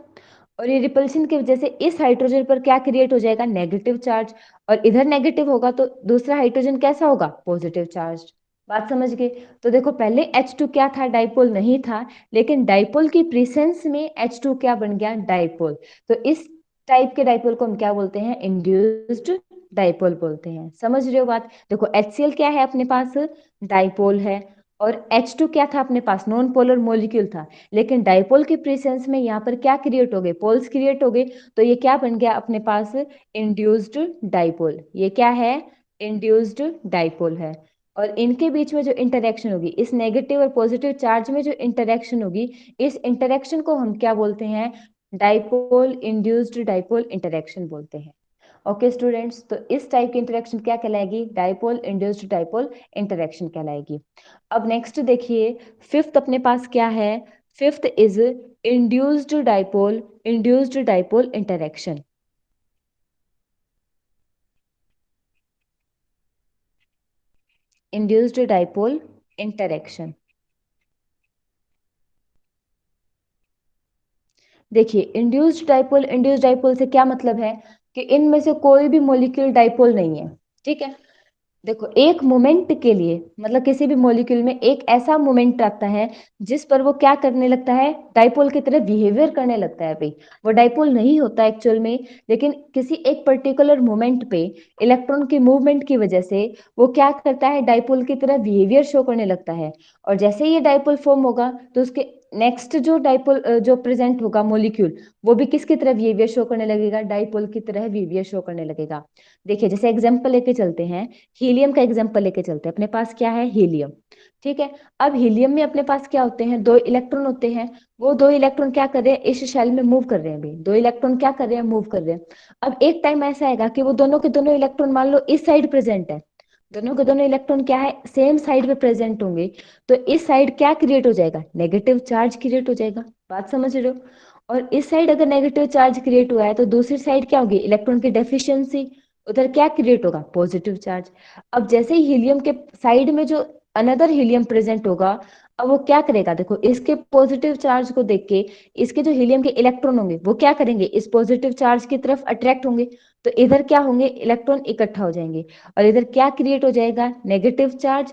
और ये रिपल्शन की वजह से इस हाइड्रोजन पर क्या क्रिएट हो जाएगा, नेगेटिव चार्ज, और इधर नेगेटिव होगा तो दूसरा हाइड्रोजन कैसा होगा, पॉजिटिव चार्ज। बात समझ गए। तो देखो पहले H2 क्या था, डाइपोल नहीं था, लेकिन डाइपोल की प्रेजेंस में H2 क्या बन गया, डाइपोल। तो इस टाइप के डाइपोल को हम क्या बोलते हैं, इंड्यूस्ड डाइपोल बोलते हैं। समझ रहे हो बात, देखो HCl क्या है अपने पास, डाइपोल है, और H2 क्या था अपने पास, नॉन पोलर मॉलिक्यूल था, लेकिन डाइपोल के प्रेजेंस में यहाँ पर क्या क्रिएट हो गए, पोल्स क्रिएट हो गए, तो ये क्या बन गया अपने पास, इंड्यूस्ड डाइपोल। ये क्या है, इंड्यूस्ड डाइपोल है। और इनके बीच में जो इंटरेक्शन होगी, इस नेगेटिव और पॉजिटिव चार्ज में जो इंटरेक्शन होगी, इस इंटरेक्शन को हम क्या बोलते हैं, डाइपोल इंड्यूस्ड डाइपोल इंटरेक्शन बोलते हैं। ओके स्टूडेंट्स, तो इस टाइप की इंटरेक्शन क्या कहलाएगी, डाइपोल इंड्यूस्ड डाइपोल इंटरेक्शन कहलाएगी। अब नेक्स्ट देखिए, फिफ्थ अपने पास क्या है, fifth is induced dipole interaction. Induced dipole interaction, देखिए इंड्यूस्ड डाइपोल से क्या मतलब है कि इनमें से कोई भी मॉलिक्यूल डाइपोल नहीं है। ठीक है, देखो एक मोमेंट के लिए, मतलब किसी भी मॉलिक्यूल में एक ऐसा मोमेंट आता है जिस पर वो क्या करने लगता है, डाइपोल की तरह बिहेवियर करने लगता है भाई, वो डाइपोल नहीं होता एक्चुअल में, लेकिन किसी एक पर्टिकुलर मोमेंट पे इलेक्ट्रॉन के मूवमेंट की वजह से वो क्या करता है, डाइपोल की तरह बिहेवियर शो करने लगता है। और जैसे ही ये डाइपोल फॉर्म होगा तो उसके नेक्स्ट जो डाइपोल जो प्रेजेंट होगा मॉलिक्यूल, वो भी किसकी तरह बिहेवियर शो करने लगेगा, डाइपोल की तरह बिहेवियर शो करने लगेगा। देखिए जैसे एग्जांपल लेके चलते हैं, हीलियम का एग्जांपल लेके चलते हैं, अपने पास क्या है, हीलियम। ठीक है, अब हीलियम में अपने पास क्या होते हैं, दो इलेक्ट्रॉन होते हैं, वो दो इलेक्ट्रॉन क्या कर रहे हैं, इस शेल में मूव कर रहे हैं, भी दो इलेक्ट्रॉन क्या कर रहे हैं, मूव कर रहे हैं। अब एक टाइम ऐसा आएगा कि वो दोनों के दोनों इलेक्ट्रॉन मान लो इस साइड प्रेजेंट है, दोनों के दोनों इलेक्ट्रॉन क्या है, सेम साइड पे प्रेजेंट होंगे, तो इस साइड क्या क्रिएट हो जाएगा, नेगेटिव चार्ज क्रिएट हो जाएगा। बात समझ रहे हो, और इस साइड अगर नेगेटिव चार्ज क्रिएट हुआ है तो दूसरी साइड क्या होगी, इलेक्ट्रॉन की डेफिशिएंसी, उधर क्या क्रिएट होगा, पॉजिटिव चार्ज। अब जैसे ही हीलियम के साइड में जो अनदर हीलियम प्रेजेंट होगा, अब वो क्या करेगा, देखो इसके पॉजिटिव चार्ज को देख के इसके जो हीलियम के इलेक्ट्रॉन होंगे वो क्या करेंगे, इस पॉजिटिव चार्ज की तरफ अट्रैक्ट होंगे, तो इधर क्या होंगे, इलेक्ट्रॉन इकट्ठा हो जाएंगे, और इधर क्या क्रिएट हो जाएगा, नेगेटिव चार्ज,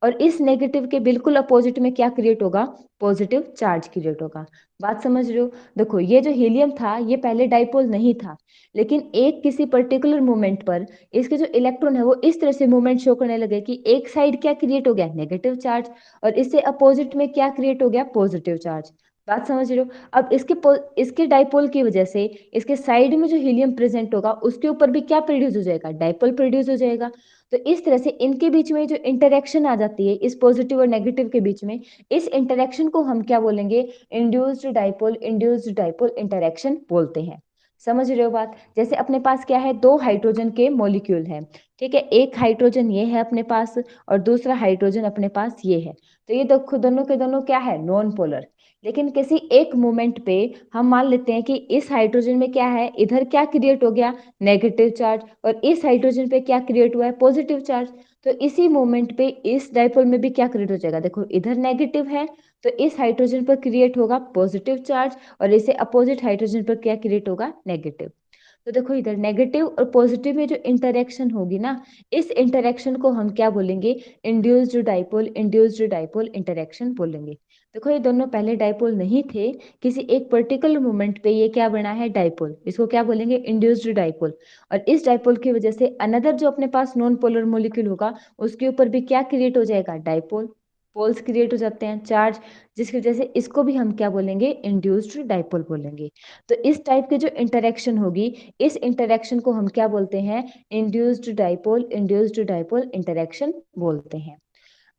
और इस नेगेटिव के बिल्कुल अपोजिट में क्या क्रिएट होगा, पॉजिटिव चार्ज क्रिएट होगा। बात समझ रहे हो? देखो ये जो हीलियम था ये पहले डाइपोल नहीं था, लेकिन एक किसी पर्टिकुलर मोमेंट पर इसके जो इलेक्ट्रॉन है वो इस तरह से मूवमेंट शो करने लगे कि एक साइड क्या क्रिएट हो गया, नेगेटिव चार्ज, और इससे अपोजिट में क्या क्रिएट हो गया, पॉजिटिव चार्ज। बात समझ रहे हो? अब इसके डाइपोल की वजह से इसके साइड में जो हीलियम प्रेजेंट होगा उसके ऊपर भी क्या प्रोड्यूस हो जाएगा, डाइपोल प्रोड्यूस हो जाएगा। तो इस तरह से इनके बीच में जो इंटरेक्शन आ जाती है इस पॉजिटिव और नेगेटिव के बीच में, इस इंटरेक्शन को हम क्या बोलेंगे, इंड्यूस्ड डाइपोल इंटरेक्शन बोलते हैं। समझ रहे हो बात? जैसे अपने पास क्या है, दो हाइड्रोजन के मॉलिक्यूल है, ठीक है, एक हाइड्रोजन ये है अपने पास और दूसरा हाइड्रोजन अपने पास ये है। तो ये देखो दोनों के दोनों क्या है, नॉन पोलर। लेकिन किसी एक मोमेंट पे हम मान लेते हैं कि इस हाइड्रोजन में क्या है, इधर क्या क्रिएट हो गया, नेगेटिव चार्ज, और इस हाइड्रोजन पे क्या क्रिएट हुआ है, पॉजिटिव चार्ज। तो इसी मोमेंट पे इस डाइपोल में भी क्या क्रिएट हो जाएगा, देखो इधर नेगेटिव है तो इस हाइड्रोजन पर क्रिएट होगा पॉजिटिव चार्ज, और इसे अपोजिट हाइड्रोजन पर क्या क्रिएट होगा, नेगेटिव। तो देखो इधर नेगेटिव और पॉजिटिव में जो इंटरेक्शन होगी ना, इस इंटरेक्शन को हम क्या बोलेंगे, इंड्यूस्ड डाइपोल इंटरेक्शन बोलेंगे। देखो ये दोनों पहले डाइपोल नहीं थे, किसी एक पर्टिकुलर मोमेंट पे ये क्या बना है, डाइपोल, इसको क्या बोलेंगे, इंड्यूस्ड डाइपोल। और इस डाइपोल की वजह से अनदर जो अपने पास नॉन पोलर मॉलिक्यूल होगा उसके ऊपर भी क्या क्रिएट हो जाएगा, डाइपोल, पोल्स क्रिएट हो जाते हैं, चार्ज, जिसकी वजह से इसको भी हम क्या बोलेंगे, इंड्यूस्ड डाइपोल बोलेंगे। तो इस टाइप की जो इंटरेक्शन होगी, इस इंटरेक्शन को हम क्या बोलते हैं, इंड्यूस्ड डाइपोल इंटरेक्शन बोलते हैं।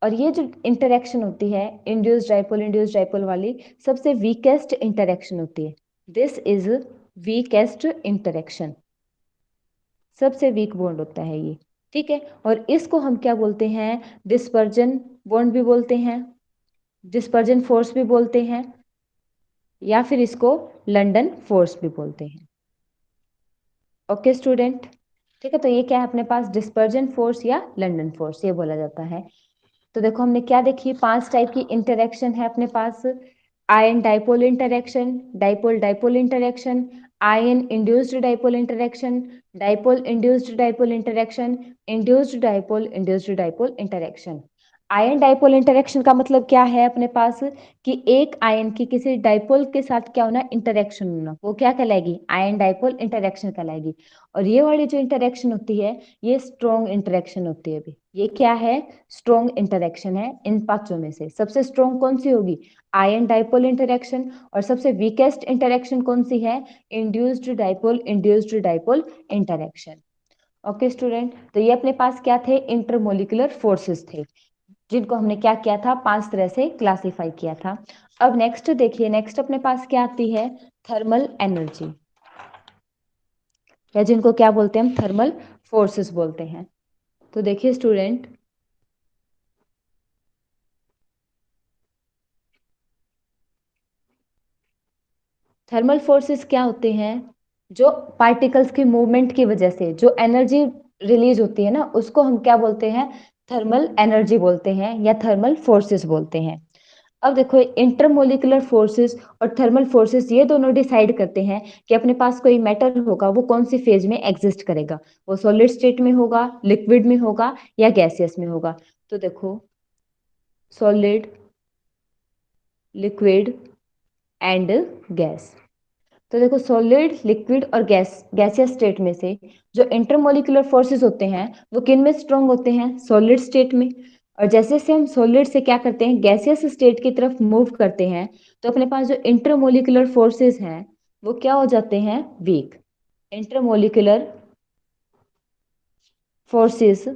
और ये जो इंटरेक्शन होती है इंड्यूस्ड डाइपोल वाली, सबसे वीकेस्ट इंटरेक्शन होती है। दिस इज वीकेस्ट इंटरेक्शन, सबसे वीक बॉन्ड होता है ये, ठीक है। और इसको हम क्या बोलते हैं, डिस्पर्जन बॉन्ड भी बोलते हैं, डिस्पर्जन फोर्स भी बोलते हैं, या फिर इसको लंदन फोर्स भी बोलते हैं। ओके स्टूडेंट, ठीक है। तो ये क्या है अपने पास, डिस्पर्जन फोर्स या लंदन फोर्स ये बोला जाता है। तो देखो हमने क्या देखी, 5 टाइप की इंटरेक्शन है अपने पास। Ion dipole interaction, dipole dipole interaction, ion induced dipole interaction, dipole induced dipole interaction, induced dipole interaction. Ion dipole interaction का मतलब क्या है अपने पास, कि एक आयन की किसी डाइपोल के साथ क्या होना, इंटरेक्शन होना, वो क्या कहलाएगी, आयन डाइपोल इंटरेक्शन कहलाएगी। और ये वाली जो इंटरेक्शन होती है ये स्ट्रॉन्ग इंटरेक्शन होती है। अभी ये क्या है, स्ट्रॉन्ग इंटरेक्शन है। इन पांचों में से सबसे स्ट्रॉन्ग कौन सी होगी, आयन डाइपोल इंटरेक्शन। और सबसे वीकेस्ट इंटरेक्शन कौन सी है, induced dipole interaction. Okay student, तो ये अपने पास क्या थे, इंटरमोलिकुलर फोर्सेस थे, जिनको हमने क्या किया था, 5 तरह से क्लासिफाई किया था। अब नेक्स्ट देखिए, नेक्स्ट अपने पास क्या आती है, थर्मल एनर्जी, या जिनको क्या बोलते हैं हम, थर्मल फोर्सेस बोलते हैं। तो देखिए स्टूडेंट, थर्मल फोर्सेस क्या होते हैं, जो पार्टिकल्स की मूवमेंट की वजह से जो एनर्जी रिलीज होती है ना, उसको हम क्या बोलते हैं, थर्मल एनर्जी बोलते हैं या थर्मल फोर्सेस बोलते हैं। अब देखो इंटरमोलिकुलर फोर्सेस और थर्मल फोर्सेस ये दोनों डिसाइड करते हैं कि अपने पास कोई मेटल होगा वो कौन सी फेज में एग्जिस्ट करेगा, वो सॉलिड स्टेट में होगा, लिक्विड में होगा या गैसियस में होगा। तो देखो सॉलिड, लिक्विड एंड गैस। तो देखो सॉलिड, लिक्विड और गैसियस स्टेट में से जो इंटरमोलिकुलर फोर्सेस होते हैं वो किन में स्ट्रॉन्ग होते हैं, सॉलिड स्टेट में। और जैसे जैसे हम सॉलिड से क्या करते हैं, गैसियस स्टेट की तरफ मूव करते हैं, तो अपने पास जो इंटरमोलिकुलर फोर्सेस हैं वो क्या हो जाते हैं, वीक। इंटरमोलिकुलर फोर्सेस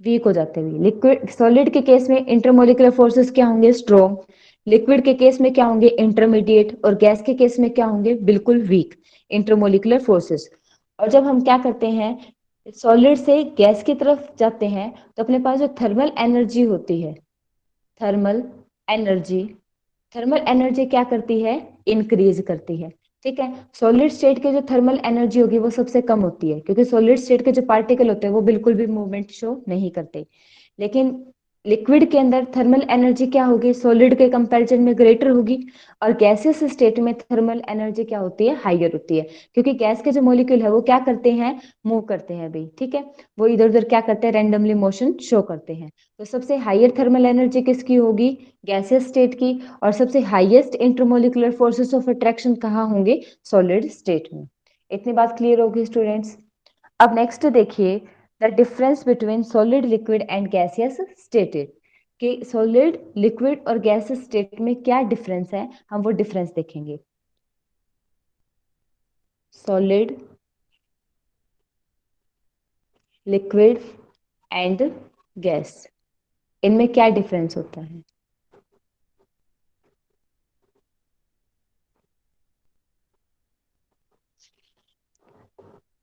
वीक हो जाते हैं। लिक्विड सॉलिड के केस में इंटरमोलिकुलर फोर्सेस क्या होंगे, स्ट्रॉन्ग। लिक्विड के केस में क्या होंगे, इंटरमीडिएट। और गैस के केस में क्या होंगे, बिल्कुल वीक इंटरमोलिकुलर फोर्सेस। और जब हम क्या करते हैं, सॉलिड से गैस की तरफ जाते हैं, तो अपने पास जो थर्मल एनर्जी होती है, थर्मल एनर्जी, थर्मल एनर्जी क्या करती है, इंक्रीज करती है, ठीक है। सॉलिड स्टेट के जो थर्मल एनर्जी होगी वो सबसे कम होती है, क्योंकि सॉलिड स्टेट के जो पार्टिकल होते हैं वो बिल्कुल भी मूवमेंट शो नहीं करते। लेकिन लिक्विड के अंदर थर्मल एनर्जी क्या होगी, सॉलिड के कंपैरिजन में ग्रेटर होगी, और गैसियस स्टेट में थर्मल एनर्जी क्या होती है, हाइयर होती है, क्योंकि गैस के जो मॉलिक्यूल है वो क्या करते हैं, मूव करते हैं भाई, ठीक है, वो इधर उधर क्या करते हैं, रैंडमली मोशन शो करते हैं। तो सबसे हाइयर थर्मल एनर्जी किसकी होगी, गैसियस स्टेट की, और सबसे highest intermolecular forces of attraction कहाँ होंगे, सॉलिड स्टेट में। इतनी बात क्लियर होगी स्टूडेंट्स। अब नेक्स्ट देखिए, the difference between solid, liquid and gaseous state, कि सॉलिड, लिक्विड और गैसियस स्टेट में क्या डिफरेंस है, हम वो डिफरेंस देखेंगे। सॉलिड, लिक्विड एंड गैस, इनमें क्या डिफरेंस होता है।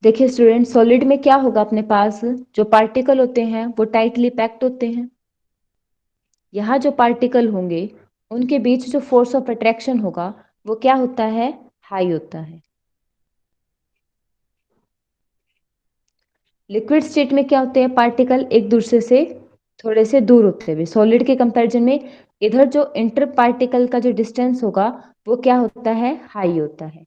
देखिए स्टूडेंट, सॉलिड में क्या होगा, अपने पास जो पार्टिकल होते हैं वो टाइटली पैक्ड होते हैं। यहाँ जो पार्टिकल होंगे उनके बीच जो फोर्स ऑफ अट्रैक्शन होगा वो क्या होता है, हाई होता है। लिक्विड स्टेट में क्या होते हैं, पार्टिकल एक दूसरे से थोड़े से दूर होते हुए, सॉलिड के कंपैरिजन में इधर जो इंटर पार्टिकल का जो डिस्टेंस होगा वो क्या होता है, हाई होता है।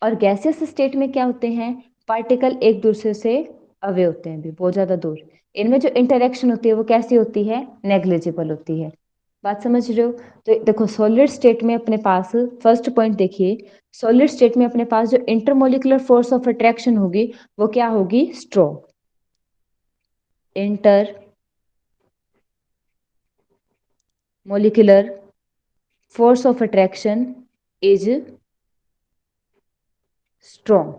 और गैसियस स्टेट में क्या होते हैं, पार्टिकल एक दूसरे से अवे होते हैं भी, बहुत ज्यादा दूर। इनमें जो इंटरेक्शन होती है वो कैसी होती है, नेग्लिजिबल होती है। बात समझ रहे हो। तो देखो सॉलिड स्टेट में अपने पास, फर्स्ट पॉइंट देखिए, सॉलिड स्टेट में अपने पास जो इंटरमोलिकुलर फोर्स ऑफ अट्रैक्शन होगी वो क्या होगी, strong. Inter molecular force of attraction is strong.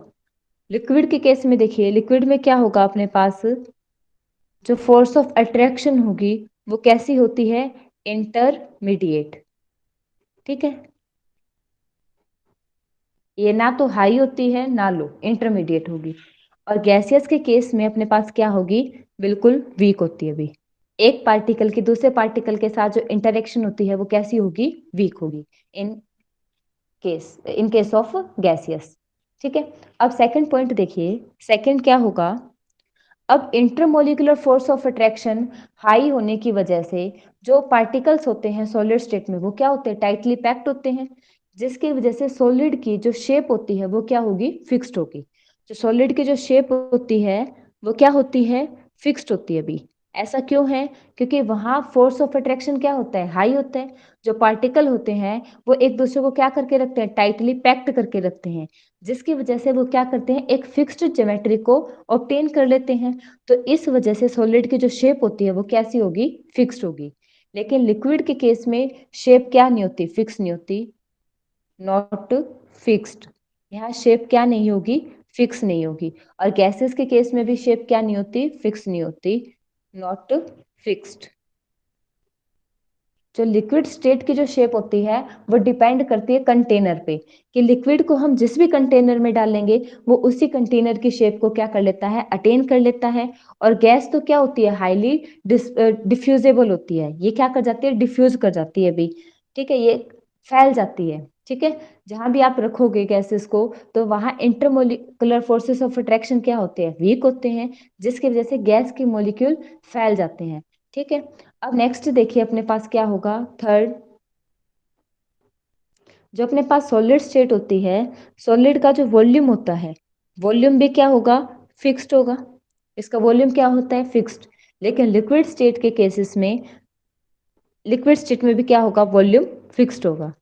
Liquid के केस में देखिए, लिक्विड में क्या होगा, अपने पास जो फोर्स ऑफ अट्रैक्शन होगी वो कैसी होती है, इंटरमीडिएट, ठीक है, ये ना तो हाई होती है ना लो, इंटरमीडिएट होगी। और गैसियस के केस में अपने पास क्या होगी, बिल्कुल वीक होती है भी। एक पार्टिकल की दूसरे पार्टिकल के साथ जो इंटरेक्शन होती है वो कैसी होगी, वीक होगी, इन केस ऑफ गैसियस, ठीक है। अब सेकंड पॉइंट देखिए, सेकंड क्या होगा, अब intermolecular force of attraction high होने की वजह से जो पार्टिकल्स होते हैं सॉलिड स्टेट में वो क्या होते हैं, टाइटली पैक्ड होते हैं, जिसकी वजह से सॉलिड की जो शेप होती है वो क्या होगी, फिक्स्ड होगी। जो सॉलिड की जो शेप होती है वो क्या होती है, फिक्स्ड होती है अभी। ऐसा क्यों है, क्योंकि वहां फोर्स ऑफ अट्रैक्शन क्या होता है, हाई होता है। जो पार्टिकल होते हैं वो एक दूसरे को क्या करके रखते हैं, टाइटली पैक्ड करके रखते हैं, जिसकी वजह से वो क्या करते हैं, एक फिक्स्ड ज्योमेट्री को ऑब्टेन कर लेते हैं। तो इस वजह से सॉलिड की जो शेप होती है वो कैसी होगी, फिक्स्ड होगी। लेकिन लिक्विड के केस में शेप क्या नहीं होती, फिक्स नहीं होती, नॉट फिक्स्ड। यहाँ शेप क्या नहीं होगी, फिक्स नहीं होगी। और गैसेस के केस में भी शेप क्या नहीं होती, फिक्स नहीं होती, नॉट फिक्स्ड। जो लिक्विड स्टेट की जो शेप होती है वो डिपेंड करती है कंटेनर पे, कि लिक्विड को हम जिस भी कंटेनर में डालेंगे वो उसी कंटेनर की शेप को क्या कर लेता है, अटेन कर लेता है। और गैस तो क्या होती है, हाईली डिफ्यूजेबल होती है, ये क्या कर जाती है, डिफ्यूज कर जाती है भी, ठीक है, ये फैल जाती है, ठीक है। जहां भी आप रखोगे गैसेस को तो वहां इंटरमोलिकुलर फोर्सेस ऑफ अट्रैक्शन क्या होते हैं, वीक होते हैं, जिसकी वजह से गैस के मॉलिक्यूल फैल जाते हैं, ठीक है। अब नेक्स्ट देखिए, अपने पास क्या होगा, थर्ड, जो अपने पास सॉलिड स्टेट होती है, सॉलिड का जो वॉल्यूम होता है, वॉल्यूम भी क्या होगा, फिक्स्ड होगा। इसका वॉल्यूम क्या होता है, फिक्स्ड। लेकिन लिक्विड स्टेट के केसेस में, लिक्विड स्टेट में भी क्या होगा, वॉल्यूम फिक्स्ड होगा,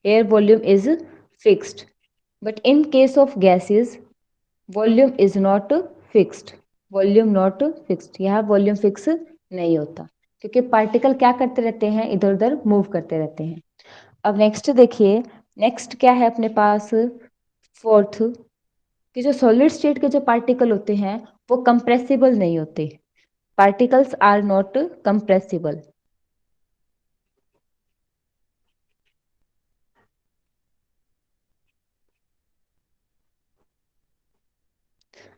air volume is fixed. But in case of gases volume is not fixed, volume not fixed, यहाँ वॉल्यूम फिक्स नहीं होता, क्योंकि पार्टिकल क्या करते रहते हैं, इधर उधर मूव करते रहते हैं। अब नेक्स्ट देखिए, नेक्स्ट क्या है अपने पास, फोर्थ, कि जो सॉलिड स्टेट के जो पार्टिकल होते हैं वो कंप्रेसिबल नहीं होते, पार्टिकल्स आर नॉट कंप्रेसिबल।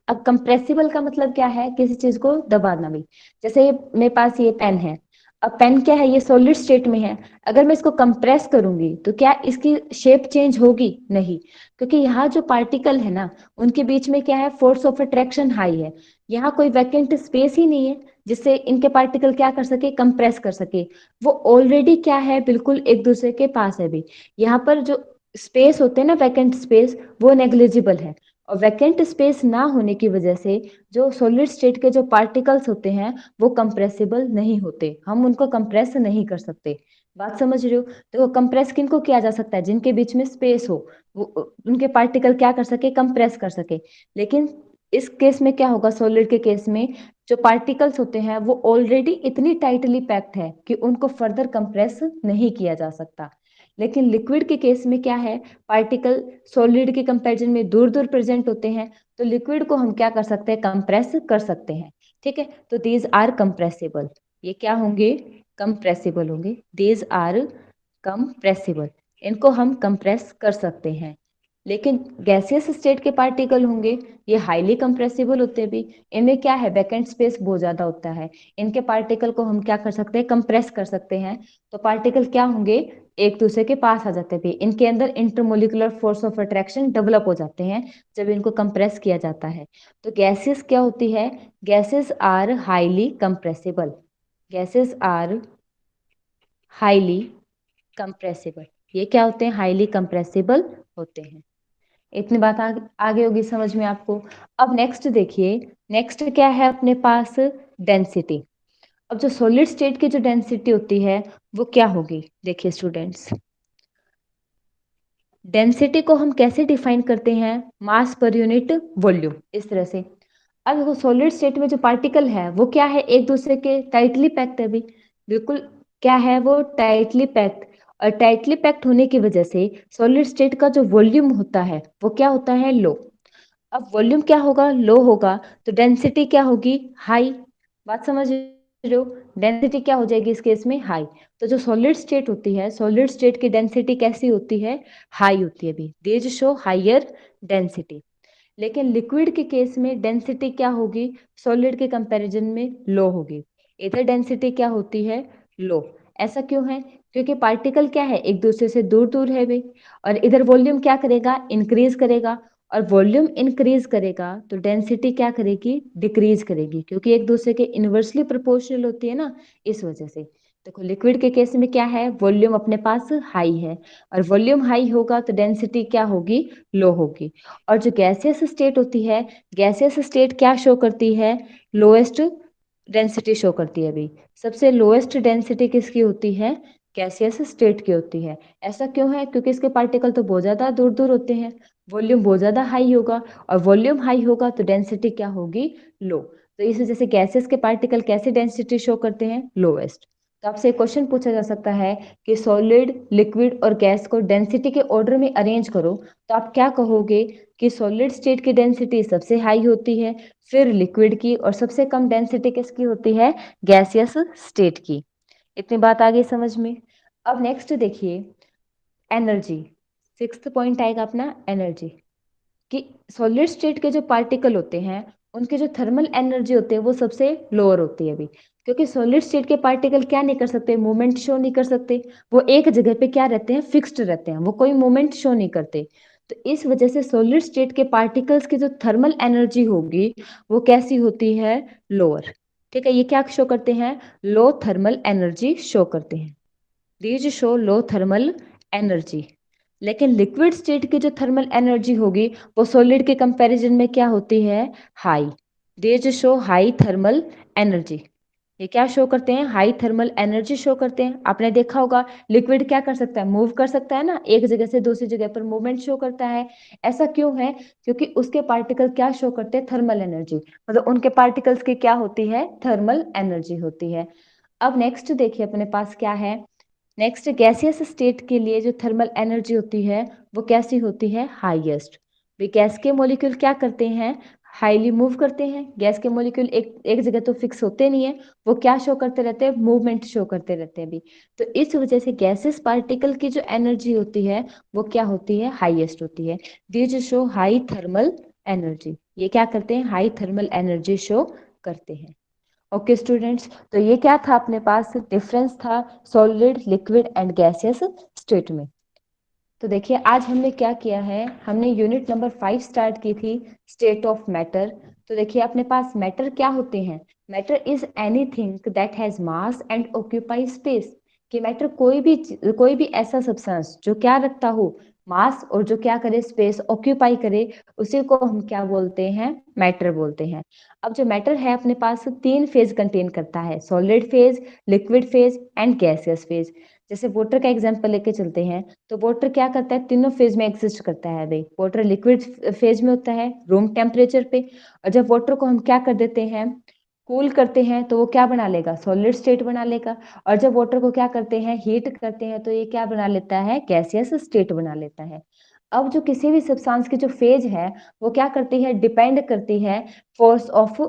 अब कंप्रेसिबल का मतलब क्या है, किसी चीज को दबाना भी। जैसे ये मेरे पास ये पेन है, अब पेन क्या है, ये सॉलिड स्टेट में है, अगर मैं इसको कंप्रेस करूंगी तो क्या इसकी शेप चेंज होगी, नहीं, क्योंकि यहाँ जो पार्टिकल है ना उनके बीच में क्या है, फोर्स ऑफ अट्रैक्शन हाई है, यहाँ कोई वैकेंट स्पेस ही नहीं है, जिससे इनके पार्टिकल क्या कर सके, कंप्रेस कर सके। वो ऑलरेडी क्या है, बिल्कुल एक दूसरे के पास है भी। यहाँ पर जो स्पेस होते हैं ना, वैकेंट स्पेस, वो नेग्लिजिबल है। और वैकेंट स्पेस ना होने की वजह से जो सॉलिड स्टेट के जो पार्टिकल्स होते हैं वो कंप्रेसिबल नहीं होते, हम उनको कंप्रेस नहीं कर सकते। बात समझ रहे हो? तो कंप्रेस किनको किया जा सकता है, जिनके बीच में स्पेस हो, वो उनके पार्टिकल क्या कर सके, कंप्रेस कर सके। लेकिन इस केस में क्या होगा, सॉलिड के केस में जो पार्टिकल्स होते हैं वो ऑलरेडी इतनी टाइटली पैक्ड है कि उनको फर्दर कंप्रेस नहीं किया जा सकता। लेकिन लिक्विड के केस में क्या है, पार्टिकल सॉलिड के कंपैरिजन में दूर दूर प्रेजेंट होते हैं, तो लिक्विड को हम क्या कर सकते हैं, कंप्रेस कर सकते हैं। ठीक है, तो दीज आर कंप्रेसिबल, ये क्या होंगे, कंप्रेसिबल होंगे। दीज आर कंप्रेसिबल, इनको हम कंप्रेस कर सकते हैं। लेकिन गैसियस स्टेट के पार्टिकल होंगे, ये हाईली कंप्रेसिबल होते हैं भी, इनमें क्या है, वैकेंट स्पेस बहुत ज्यादा होता है, इनके पार्टिकल को हम क्या कर सकते हैं, कंप्रेस कर सकते हैं। तो पार्टिकल क्या होंगे, एक दूसरे के पास आ जाते हैं भी, इनके अंदर intermolecular force of attraction develop हो जाते हैं जब इनको कंप्रेस किया जाता है। तो गैसेस क्या होती है, gases are highly compressible, gases are highly compressible, ये क्या होते हैं, हाईली कंप्रेसिबल होते हैं। इतनी बात आगे होगी समझ में आपको। अब नेक्स्ट देखिए, नेक्स्ट क्या है अपने पास, डेंसिटी। अब जो सॉलिड स्टेट की जो डेंसिटी होती है वो क्या होगी, देखिए स्टूडेंट्स, डेंसिटी को हम कैसे डिफाइन करते हैं, मास पर यूनिट वॉल्यूम, इस तरह से। अब वो सॉलिड स्टेट में जो पार्टिकल है वो क्या है, एक दूसरे के टाइटली पैक्ड है भी, बिल्कुल क्या है, वो टाइटली पैक्ड। और टाइटली पैक्ड होने की वजह से सॉलिड स्टेट का जो वॉल्यूम होता है वो क्या होता है, लो। अब वॉल्यूम क्या होगा, लो होगा, तो डेंसिटी क्या होगी, हाई। बात समझ रहे हो, डेंसिटी क्या हो जाएगी इस केस में, हाई। तो जो सॉलिड स्टेट होती है, सॉलिड स्टेट की डेंसिटी कैसी होती है, हाई होती है भी, दीज शो हाइयर डेंसिटी। लेकिन लिक्विड के केस में डेंसिटी क्या होगी, सॉलिड के कंपैरिजन में लो होगी। इधर डेंसिटी क्या होती है, लो। ऐसा क्यों है, क्योंकि पार्टिकल क्या है, एक दूसरे से दूर दूर है भाई। और इधर वॉल्यूम क्या करेगा, इंक्रीज करेगा। और वॉल्यूम इंक्रीज करेगा तो डेंसिटी क्या करेगी, डिक्रीज करेगी, क्योंकि एक दूसरे के इनवर्सली प्रोपोर्शनल होती है ना, इस वजह से। देखो लिक्विड के केस में क्या है, वॉल्यूम अपने पास हाई है, और वॉल्यूम हाई होगा तो डेंसिटी क्या होगी, लो होगी। और जो गैसियस स्टेट होती है, गैसियस स्टेट क्या शो करती है, लोएस्ट डेंसिटी शो करती है अभी। सबसे लोएस्ट डेंसिटी किसकी होती है, गैसियस स्टेट की होती है। ऐसा क्यों है, क्योंकि इसके पार्टिकल तो बहुत ज्यादा दूर दूर होते हैं, वॉल्यूम बहुत ज्यादा हाई होगा, और वॉल्यूम हाई होगा तो डेंसिटी क्या होगी, लो। तो इस वजह से गैसेस के पार्टिकल कैसे डेंसिटी शो करते हैं, लोएस्ट। तो आपसे क्वेश्चन पूछा जा सकता है कि सॉलिड, लिक्विड और गैस को डेंसिटी के ऑर्डर में अरेंज करो, तो आप क्या कहोगे कि सॉलिड स्टेट की डेंसिटी सबसे हाई होती है, फिर लिक्विड की, और सबसे कम डेंसिटी किसकी होती है, गैसियस स्टेट की। इतनी बात आ गई समझ में। अब नेक्स्ट देखिए, एनर्जी। सिक्स्थ पॉइंट आएगा अपना एनर्जी, कि सॉलिड स्टेट के जो पार्टिकल होते हैं उनके जो थर्मल एनर्जी होते हैं वो सबसे लोअर होती है अभी। क्योंकि सॉलिड स्टेट के पार्टिकल क्या नहीं कर सकते, मूवमेंट शो नहीं कर सकते, वो एक जगह पे क्या रहते हैं, फिक्स्ड रहते हैं, वो कोई मूवमेंट शो नहीं करते। तो इस वजह से सॉलिड स्टेट के पार्टिकल्स की जो थर्मल एनर्जी होगी वो कैसी होती है, लोअर। ठीक है, ये क्या शो करते हैं, लो थर्मल एनर्जी शो करते हैं, these show low thermal energy. लेकिन लिक्विड स्टेट की जो थर्मल एनर्जी होगी वो सॉलिड के कंपैरिजन में क्या होती है, high. These show high thermal energy, ये क्या शो करते हैं, हाई थर्मल एनर्जी शो करते हैं। आपने देखा होगा लिक्विड क्या कर सकता है, मूव कर सकता है ना, एक जगह से दूसरी जगह पर मूवमेंट शो करता है। ऐसा क्यों है, क्योंकि उसके पार्टिकल क्या शो करते हैं, थर्मल एनर्जी, मतलब उनके पार्टिकल्स की क्या होती है, थर्मल एनर्जी होती है। अब नेक्स्ट देखिए अपने पास क्या है, नेक्स्ट गैसियस स्टेट के लिए जो थर्मल एनर्जी होती है वो कैसी होती है, हाईएस्ट। वे गैस के मॉलिक्यूल क्या करते हैं, हाईली मूव करते हैं। गैस के मॉलिक्यूल एक एक जगह तो फिक्स होते नहीं है, वो क्या शो करते रहते हैं, मूवमेंट शो करते रहते हैं भी। तो इस वजह से गैसेस पार्टिकल की जो एनर्जी होती है वो क्या होती है, हाईएस्ट होती है। These show high thermal energy, ये क्या करते हैं, हाई थर्मल एनर्जी शो करते हैं। ओके स्टूडेंट्स, तो ये क्या था अपने पास, डिफरेंस था solid, liquid and gaseous state में। तो देखिए आज हमने क्या किया है, हमने यूनिट नंबर 5 स्टार्ट की थी, स्टेट ऑफ मैटर। तो देखिए अपने पास मैटर क्या होते हैं, matter is anything that has mass and occupy space. कि मैटर कोई भी ऐसा सब्सटेंस जो क्या रखता हो, मास, और जो क्या करे, स्पेस ऑक्यूपाई करे, उसी को हम क्या बोलते हैं, मैटर बोलते हैं। अब जो मैटर है अपने पास 3 फेज कंटेन करता है, solid phase, liquid phase and gaseous phase. जैसे वाटर का एग्जांपल लेके चलते हैं, तो वाटर क्या करता है, तीनों फेज में एग्जिस्ट करता है भाई। वाटर लिक्विड फेज में होता है रूम टेम्परेचर पे, और जब वाटर को हम क्या कर देते हैं, कूल करते हैं, तो वो क्या बना लेगा, सॉलिड स्टेट बना लेगा। और जब वाटर को क्या करते हैं, हीट करते हैं, तो ये क्या बना लेता है, गैसियस स्टेट बना लेता है। अब जो किसी भी सब्सटेंस की जो फेज है, वो क्या करती है, डिपेंड करती है फोर्स ऑफ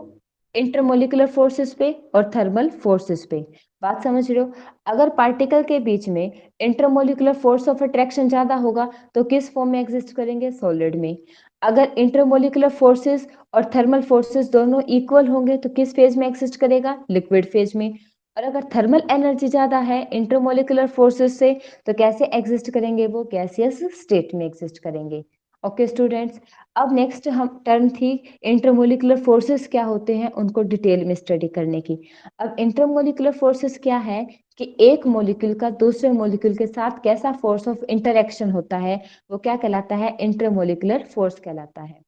इंटरमोलिकुलर फोर्सेस पे और थर्मल फोर्सेस पे। बात समझ रहे हो? अगर पार्टिकल के बीच में इंटरमोलिकुलर फोर्स ऑफ अट्रैक्शन ज्यादा होगा तो किस फॉर्म में एग्जिस्ट करेंगे, सॉलिड में। अगर इंटरमोलिकुलर फोर्सेस और थर्मल फोर्सेस दोनों इक्वल होंगे तो किस फेज में एग्जिस्ट करेगा, लिक्विड फेज में। और अगर थर्मल एनर्जी ज्यादा है इंटरमोलिकुलर फोर्सेस से, तो कैसे एग्जिस्ट करेंगे, वो गैसियस स्टेट में एग्जिस्ट करेंगे। ओके स्टूडेंट्स, अब नेक्स्ट हम टर्म थी इंटरमोलिकुलर फोर्सेस क्या होते हैं, उनको डिटेल में स्टडी करने की। अब इंटरमोलिकुलर फोर्सेस क्या है, कि एक मॉलिक्यूल का दूसरे मॉलिक्यूल के साथ कैसा फोर्स ऑफ इंटरेक्शन होता है, वो क्या कहलाता है, इंटरमोलिकुलर फोर्स कहलाता है।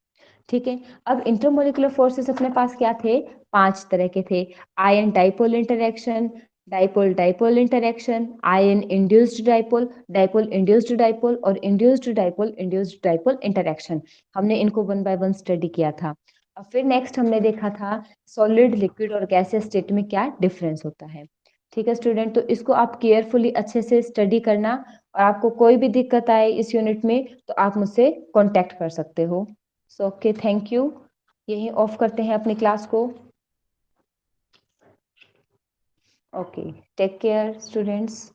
ठीक है। अब इंटरमोलिकुलर फोर्सेस अपने पास क्या थे, 5 तरह के थे। Ion dipole interaction, dipole dipole interaction, ion induced dipole, dipole induced dipole, और इंड्यूस्ड डाइपोल इंटरेक्शन। हमने इनको वन बाय वन स्टडी किया था। और फिर नेक्स्ट हमने देखा था सॉलिड, लिक्विड और गैसियस स्टेट में क्या डिफरेंस होता है। ठीक है स्टूडेंट, तो इसको आप केयरफुली अच्छे से स्टडी करना, और आपको कोई भी दिक्कत आए इस यूनिट में तो आप मुझसे कांटेक्ट कर सकते हो। So okay, thank you. यहीं ऑफ करते हैं अपनी क्लास को। Okay, take care students.